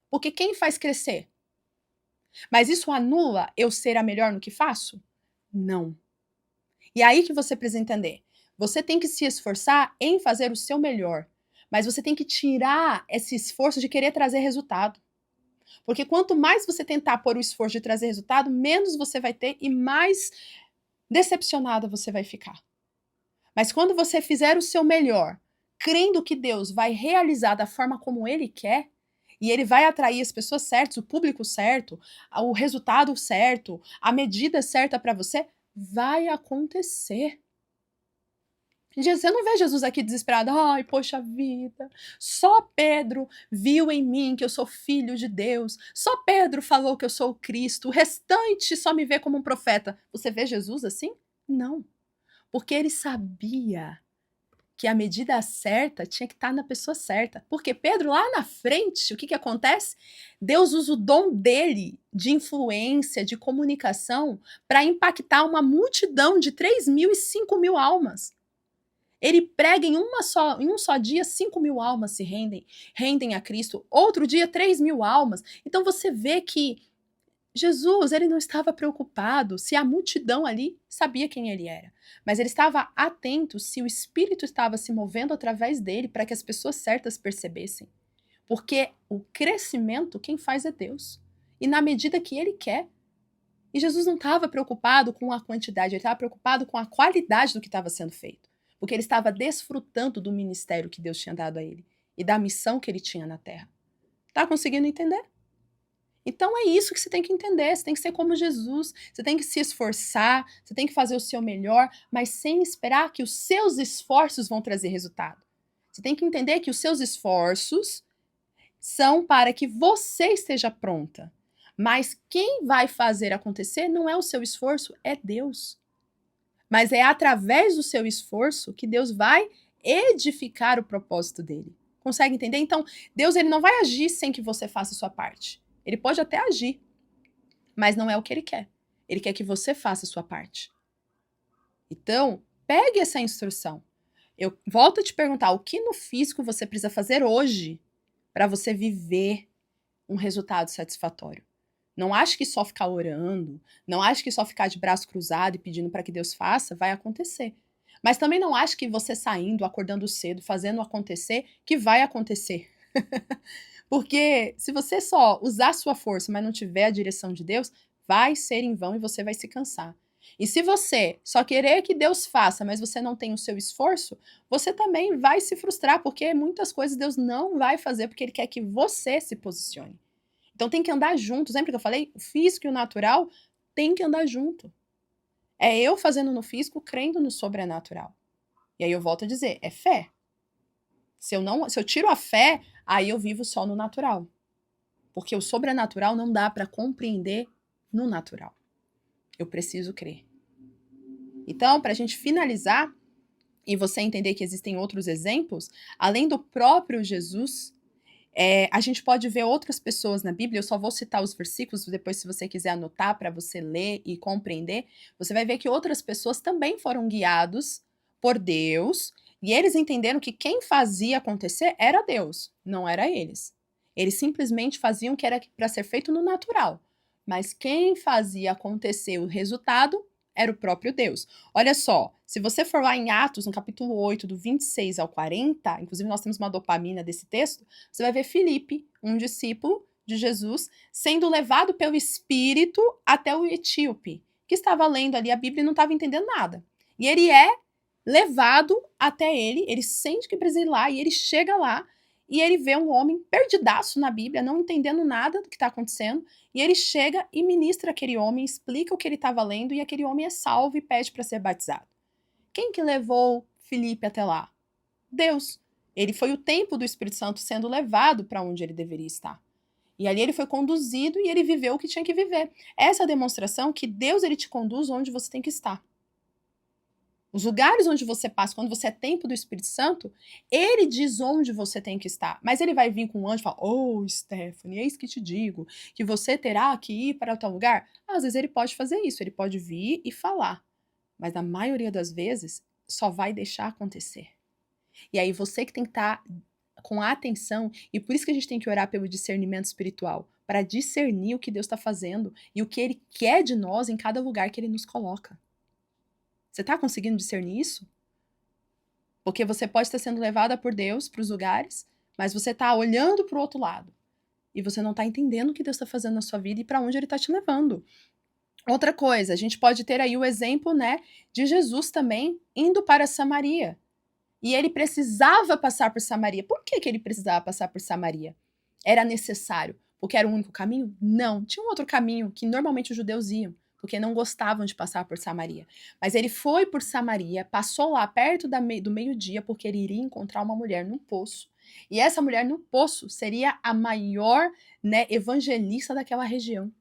Porque quem faz crescer? Mas isso anula eu ser a melhor no que faço? Não. E é aí que você precisa entender. Você tem que se esforçar em fazer o seu melhor, mas você tem que tirar esse esforço de querer trazer resultado. Porque quanto mais você tentar pôr o esforço de trazer resultado, menos você vai ter e mais decepcionada você vai ficar. Mas quando você fizer o seu melhor, crendo que Deus vai realizar da forma como Ele quer, e Ele vai atrair as pessoas certas, o público certo, o resultado certo, a medida certa para você, vai acontecer. Você não vê Jesus aqui desesperado, ai, poxa vida, só Pedro viu em mim que eu sou filho de Deus, só Pedro falou que eu sou o Cristo, o restante só me vê como um profeta. Você vê Jesus assim? Não, porque ele sabia que a medida certa tinha que estar na pessoa certa. Porque Pedro, lá na frente, o que acontece? Deus usa o dom dele de influência, de comunicação, para impactar uma multidão de 3.000 e 5.000 almas. Ele prega em um só dia, 5.000 almas se rendem a Cristo. Outro dia, 3.000 almas. Então você vê que Jesus, ele não estava preocupado se a multidão ali sabia quem ele era. Mas ele estava atento se o Espírito estava se movendo através dele para que as pessoas certas percebessem. Porque o crescimento, quem faz é Deus. E na medida que ele quer. E Jesus não estava preocupado com a quantidade, ele estava preocupado com a qualidade do que estava sendo feito. Porque ele estava desfrutando do ministério que Deus tinha dado a ele e da missão que ele tinha na terra. Tá conseguindo entender? Então é isso que você tem que entender, você tem que ser como Jesus, você tem que se esforçar, você tem que fazer o seu melhor, mas sem esperar que os seus esforços vão trazer resultado. Você tem que entender que os seus esforços são para que você esteja pronta. Mas quem vai fazer acontecer não é o seu esforço, é Deus. Mas é através do seu esforço que Deus vai edificar o propósito dele. Consegue entender? Então, Deus ele não vai agir sem que você faça a sua parte. Ele pode até agir, mas não é o que ele quer. Ele quer que você faça a sua parte. Então, pegue essa instrução. Eu volto a te perguntar, o que no físico você precisa fazer hoje para você viver um resultado satisfatório? Não ache que só ficar orando, não ache que só ficar de braço cruzado e pedindo para que Deus faça, vai acontecer. Mas também não ache que você saindo, acordando cedo, fazendo acontecer, que vai acontecer. Porque se você só usar sua força, mas não tiver a direção de Deus, vai ser em vão e você vai se cansar. E se você só querer que Deus faça, mas você não tem o seu esforço, você também vai se frustrar, porque muitas coisas Deus não vai fazer, porque Ele quer que você se posicione. Então tem que andar juntos. Lembra que eu falei? O físico e o natural tem que andar junto. É eu fazendo no físico, crendo no sobrenatural. E aí eu volto a dizer, é fé. Se eu tiro a fé, aí eu vivo só no natural. Porque o sobrenatural não dá para compreender no natural. Eu preciso crer. Então, para a gente finalizar e você entender que existem outros exemplos, além do próprio Jesus, a gente pode ver outras pessoas na Bíblia. Eu só vou citar os versículos, depois, se você quiser anotar para você ler e compreender, você vai ver que outras pessoas também foram guiados por Deus e eles entenderam que quem fazia acontecer era Deus, não era eles. Eles simplesmente faziam o que era para ser feito no natural, mas quem fazia acontecer o resultado era o próprio Deus. Olha só, se você for lá em Atos, no capítulo 8, do 26 ao 40, inclusive nós temos uma dopamina desse texto, você vai ver Filipe, um discípulo de Jesus, sendo levado pelo Espírito até o etíope, que estava lendo ali a Bíblia e não estava entendendo nada. E ele é levado até ele sente que precisa ir lá, e ele chega lá, e ele vê um homem perdidaço na Bíblia, não entendendo nada do que está acontecendo, e ele chega e ministra aquele homem, explica o que ele estava lendo, e aquele homem é salvo e pede para ser batizado. Quem que levou Filipe até lá? Deus. Ele foi o tempo do Espírito Santo sendo levado para onde ele deveria estar. E ali ele foi conduzido e ele viveu o que tinha que viver. Essa é a demonstração que Deus ele te conduz onde você tem que estar. Os lugares onde você passa, quando você é tempo do Espírito Santo, ele diz onde você tem que estar. Mas ele vai vir com um anjo e falar, Stephanie, eis que te digo que você terá que ir para tal lugar. Às vezes ele pode fazer isso, ele pode vir e falar. Mas na maioria das vezes, só vai deixar acontecer. E aí você que tem que estar com a atenção, e por isso que a gente tem que orar pelo discernimento espiritual, para discernir o que Deus está fazendo e o que ele quer de nós em cada lugar que ele nos coloca. Você está conseguindo discernir isso? Porque você pode estar sendo levada por Deus para os lugares, mas você está olhando para o outro lado. E você não está entendendo o que Deus está fazendo na sua vida e para onde ele está te levando. Outra coisa, a gente pode ter aí o exemplo, né, de Jesus também indo para Samaria. E ele precisava passar por Samaria. Por que ele precisava passar por Samaria? Era necessário? Porque era o único caminho? Não. Tinha um outro caminho que normalmente os judeus iam, porque não gostavam de passar por Samaria. Mas ele foi por Samaria, passou lá perto do meio-dia, porque ele iria encontrar uma mulher num poço. E essa mulher no poço seria a maior, né, evangelista daquela região.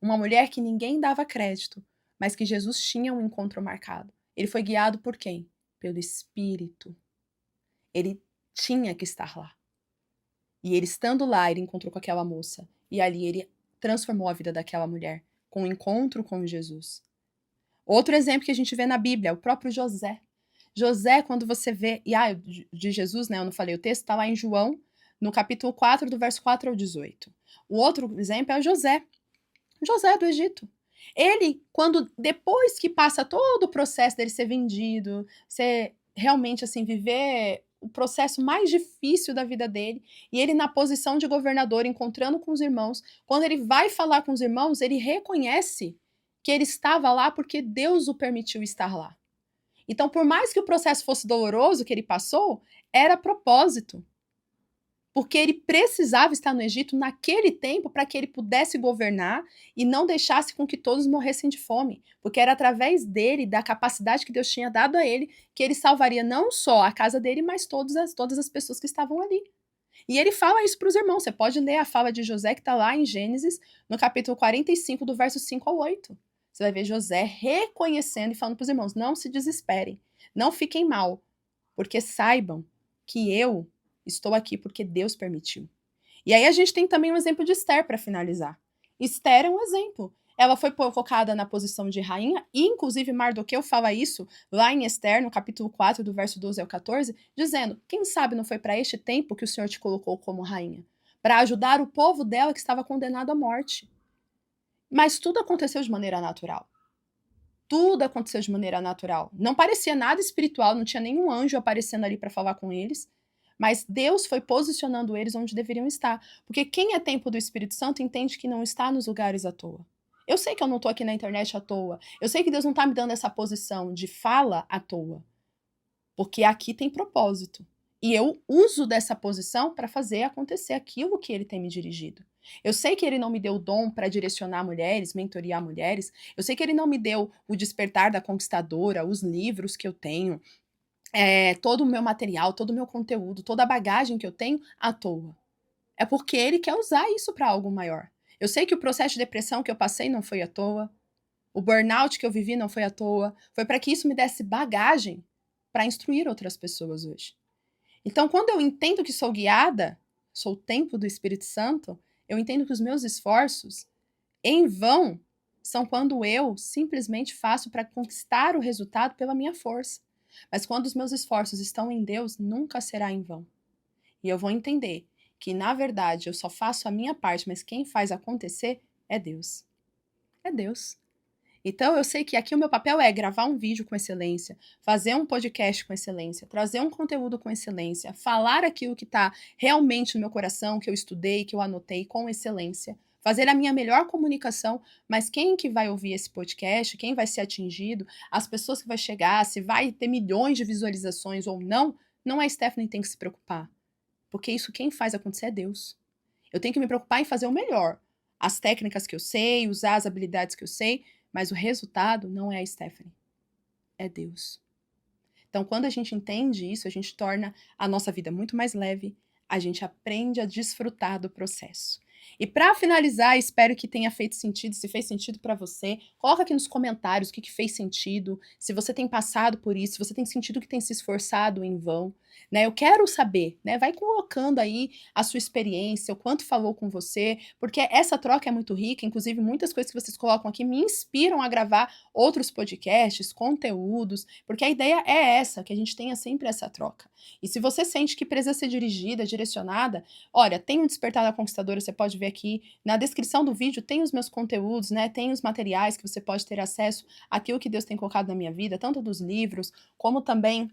Uma mulher que ninguém dava crédito, mas que Jesus tinha um encontro marcado. Ele foi guiado por quem? Pelo Espírito. Ele tinha que estar lá. E ele estando lá, ele encontrou com aquela moça. E ali ele transformou a vida daquela mulher, com o encontro com Jesus. Outro exemplo que a gente vê na Bíblia é o próprio José. José, quando você vê... de Jesus, né? Eu não falei o texto, está lá em João, no capítulo 4, do verso 4 ao 18. O outro exemplo é o José. José do Egito. Ele, depois que passa todo o processo dele ser vendido, ser realmente assim, viver o processo mais difícil da vida dele, e ele na posição de governador, encontrando com os irmãos, quando ele vai falar com os irmãos, ele reconhece que ele estava lá porque Deus o permitiu estar lá. Então, por mais que o processo fosse doloroso que ele passou, era propósito. Porque ele precisava estar no Egito naquele tempo para que ele pudesse governar e não deixasse com que todos morressem de fome. Porque era através dele, da capacidade que Deus tinha dado a ele, que ele salvaria não só a casa dele, mas todas as pessoas que estavam ali. E ele fala isso para os irmãos. Você pode ler a fala de José, que está lá em Gênesis, no capítulo 45, do verso 5 ao 8. Você vai ver José reconhecendo e falando para os irmãos, não se desesperem, não fiquem mal, porque saibam que eu estou aqui porque Deus permitiu. E aí a gente tem também um exemplo de Esther para finalizar. Esther é um exemplo. Ela foi colocada na posição de rainha, e inclusive Mardoqueu fala isso lá em Esther, no capítulo 4, do verso 12 ao 14, dizendo, quem sabe não foi para este tempo que o Senhor te colocou como rainha? Para ajudar o povo dela que estava condenado à morte. Mas tudo aconteceu de maneira natural. Tudo aconteceu de maneira natural. Não parecia nada espiritual, não tinha nenhum anjo aparecendo ali para falar com eles. Mas Deus foi posicionando eles onde deveriam estar. Porque quem é templo do Espírito Santo entende que não está nos lugares à toa. Eu sei que eu não estou aqui na internet à toa. Eu sei que Deus não está me dando essa posição de fala à toa. Porque aqui tem propósito. E eu uso dessa posição para fazer acontecer aquilo que Ele tem me dirigido. Eu sei que ele não me deu o dom para direcionar mulheres, mentorear mulheres. Eu sei que ele não me deu o Despertar da Conquistadora, os livros que eu tenho, todo o meu material, todo o meu conteúdo, toda a bagagem que eu tenho à toa. É porque ele quer usar isso para algo maior. Eu sei que o processo de depressão que eu passei não foi à toa. O burnout que eu vivi não foi à toa. Foi para que isso me desse bagagem para instruir outras pessoas hoje. Então, quando eu entendo que sou guiada, sou o templo do Espírito Santo, eu entendo que os meus esforços em vão são quando eu simplesmente faço para conquistar o resultado pela minha força. Mas quando os meus esforços estão em Deus, nunca será em vão. E eu vou entender que, na verdade, eu só faço a minha parte, mas quem faz acontecer é Deus. É Deus. Então, eu sei que aqui o meu papel é gravar um vídeo com excelência, fazer um podcast com excelência, trazer um conteúdo com excelência, falar aquilo que está realmente no meu coração, que eu estudei, que eu anotei com excelência, fazer a minha melhor comunicação, mas quem que vai ouvir esse podcast, quem vai ser atingido, as pessoas que vai chegar, se vai ter milhões de visualizações ou não, não é a Stephanie que tem que se preocupar. Porque isso quem faz acontecer é Deus. Eu tenho que me preocupar em fazer o melhor. As técnicas que eu sei, usar as habilidades que eu sei, mas o resultado não é a Stephanie, é Deus. Então, quando a gente entende isso, a gente torna a nossa vida muito mais leve, a gente aprende a desfrutar do processo. E para finalizar, espero que tenha feito sentido. Se fez sentido para você, coloca aqui nos comentários o que fez sentido, se você tem passado por isso, se você tem sentido que tem se esforçado em vão, né? Eu quero saber, né? Vai colocando aí a sua experiência, o quanto falou com você, porque essa troca é muito rica, inclusive muitas coisas que vocês colocam aqui me inspiram a gravar outros podcasts, conteúdos, porque a ideia é essa, que a gente tenha sempre essa troca. E se você sente que precisa ser dirigida, direcionada, olha, tem o Despertar da Conquistadora, você pode ver aqui. Na descrição do vídeo tem os meus conteúdos, né? Tem os materiais que você pode ter acesso àquilo que Deus tem colocado na minha vida, tanto dos livros, como também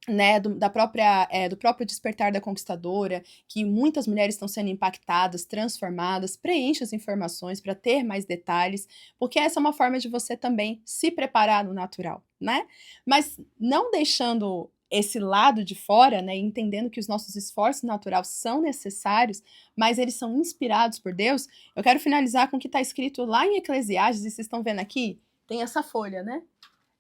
né, do próprio Despertar da Conquistadora, que muitas mulheres estão sendo impactadas, transformadas, preencha as informações para ter mais detalhes, porque essa é uma forma de você também se preparar no natural, né? Mas não deixando esse lado de fora, né, entendendo que os nossos esforços naturais são necessários, mas eles são inspirados por Deus, eu quero finalizar com o que está escrito lá em Eclesiastes, e vocês estão vendo aqui, tem essa folha, né?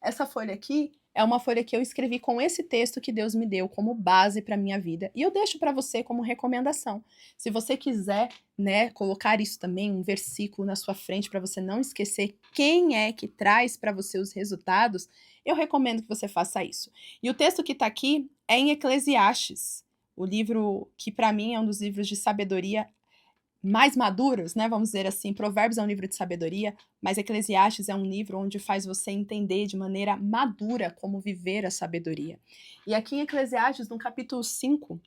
Essa folha aqui é uma folha que eu escrevi com esse texto que Deus me deu como base para minha vida. E eu deixo para você como recomendação. Se você quiser, né, colocar isso também, um versículo na sua frente para você não esquecer quem é que traz para você os resultados, eu recomendo que você faça isso. E o texto que está aqui é em Eclesiastes, o livro que para mim é um dos livros de sabedoria mais maduros, né? Vamos dizer assim, Provérbios é um livro de sabedoria, mas Eclesiastes é um livro onde faz você entender de maneira madura como viver a sabedoria. E aqui em Eclesiastes, no capítulo 5,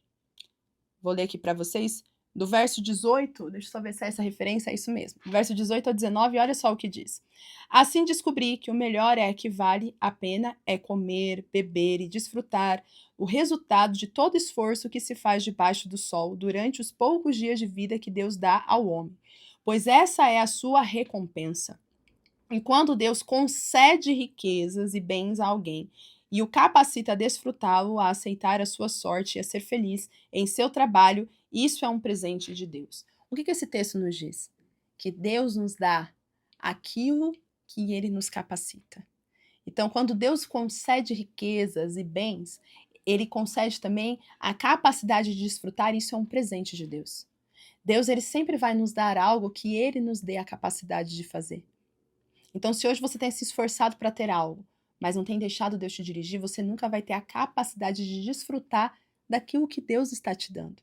vou ler aqui para vocês, do verso 18, deixa eu só ver se é essa referência, é isso mesmo. Do verso 18 a 19, olha só o que diz. Assim descobri que o melhor é que vale a pena é comer, beber e desfrutar o resultado de todo esforço que se faz debaixo do sol durante os poucos dias de vida que Deus dá ao homem, pois essa é a sua recompensa. E quando Deus concede riquezas e bens a alguém e o capacita a desfrutá-lo, a aceitar a sua sorte e a ser feliz em seu trabalho, isso é um presente de Deus. O que esse texto nos diz? Que Deus nos dá aquilo que ele nos capacita. Então, quando Deus concede riquezas e bens, ele concede também a capacidade de desfrutar, isso é um presente de Deus. Deus, ele sempre vai nos dar algo que ele nos dê a capacidade de fazer. Então, se hoje você tem se esforçado para ter algo, mas não tem deixado Deus te dirigir, você nunca vai ter a capacidade de desfrutar daquilo que Deus está te dando.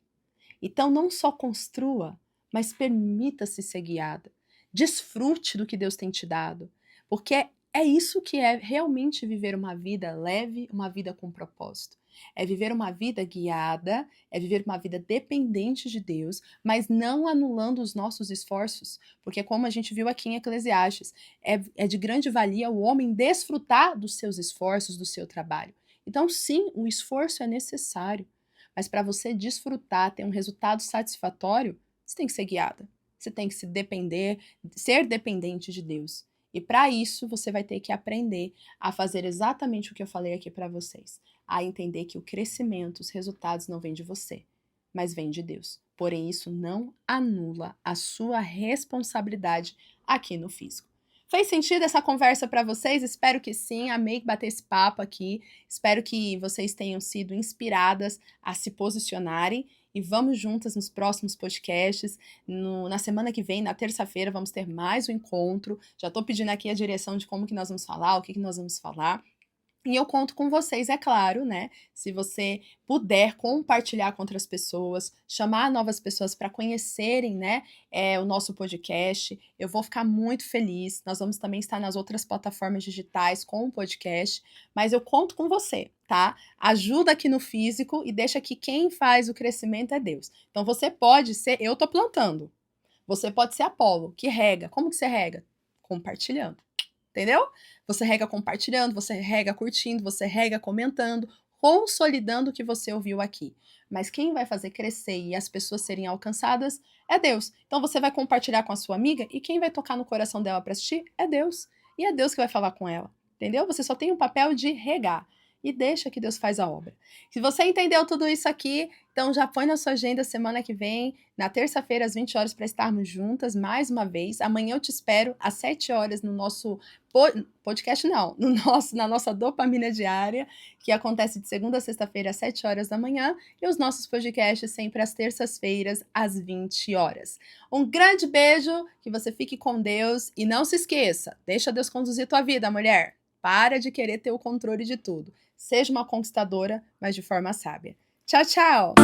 Então, não só construa, mas permita-se ser guiada. Desfrute do que Deus tem te dado, porque é isso que é realmente viver uma vida leve, uma vida com propósito. É viver uma vida guiada, é viver uma vida dependente de Deus, mas não anulando os nossos esforços, porque como a gente viu aqui em Eclesiastes, é de grande valia o homem desfrutar dos seus esforços, do seu trabalho. Então, sim, o esforço é necessário, mas para você desfrutar, ter um resultado satisfatório, você tem que ser guiada. Você tem que se depender, ser dependente de Deus. E para isso, você vai ter que aprender a fazer exatamente o que eu falei aqui para vocês. A entender que o crescimento, os resultados não vêm de você, mas vem de Deus. Porém, isso não anula a sua responsabilidade aqui no físico. Fez sentido essa conversa para vocês? Espero que sim. Amei bater esse papo aqui. Espero que vocês tenham sido inspiradas a se posicionarem. E vamos juntas nos próximos podcasts. Na semana que vem, na terça-feira, vamos ter mais um encontro. Já estou pedindo aqui a direção de como que nós vamos falar, o que nós vamos falar. E eu conto com vocês, é claro, né? Se você puder compartilhar com outras pessoas, chamar novas pessoas para conhecerem, né, o nosso podcast, eu vou ficar muito feliz. Nós vamos também estar nas outras plataformas digitais com o podcast, mas eu conto com você, tá? Ajuda aqui no físico e deixa que quem faz o crescimento é Deus. Então você pode ser, eu tô plantando. Você pode ser Apolo, que rega. Como que você rega? Compartilhando. Entendeu? Você rega compartilhando, você rega curtindo, você rega comentando, consolidando o que você ouviu aqui. Mas quem vai fazer crescer e as pessoas serem alcançadas é Deus. Então você vai compartilhar com a sua amiga e quem vai tocar no coração dela para assistir é Deus. E é Deus que vai falar com ela. Entendeu? Você só tem o papel de regar. E deixa que Deus faz a obra. Se você entendeu tudo isso aqui, então já põe na sua agenda semana que vem, na terça-feira, às 20 horas, para estarmos juntas mais uma vez. Amanhã eu te espero às 7 horas no nosso podcast, não, na nossa dopamina diária, que acontece de segunda a sexta-feira, às 7 horas da manhã, e os nossos podcasts sempre às terças-feiras, às 20 horas. Um grande beijo, que você fique com Deus, e não se esqueça, deixa Deus conduzir tua vida, mulher. Para de querer ter o controle de tudo. Seja uma conquistadora, mas de forma sábia. Tchau, tchau!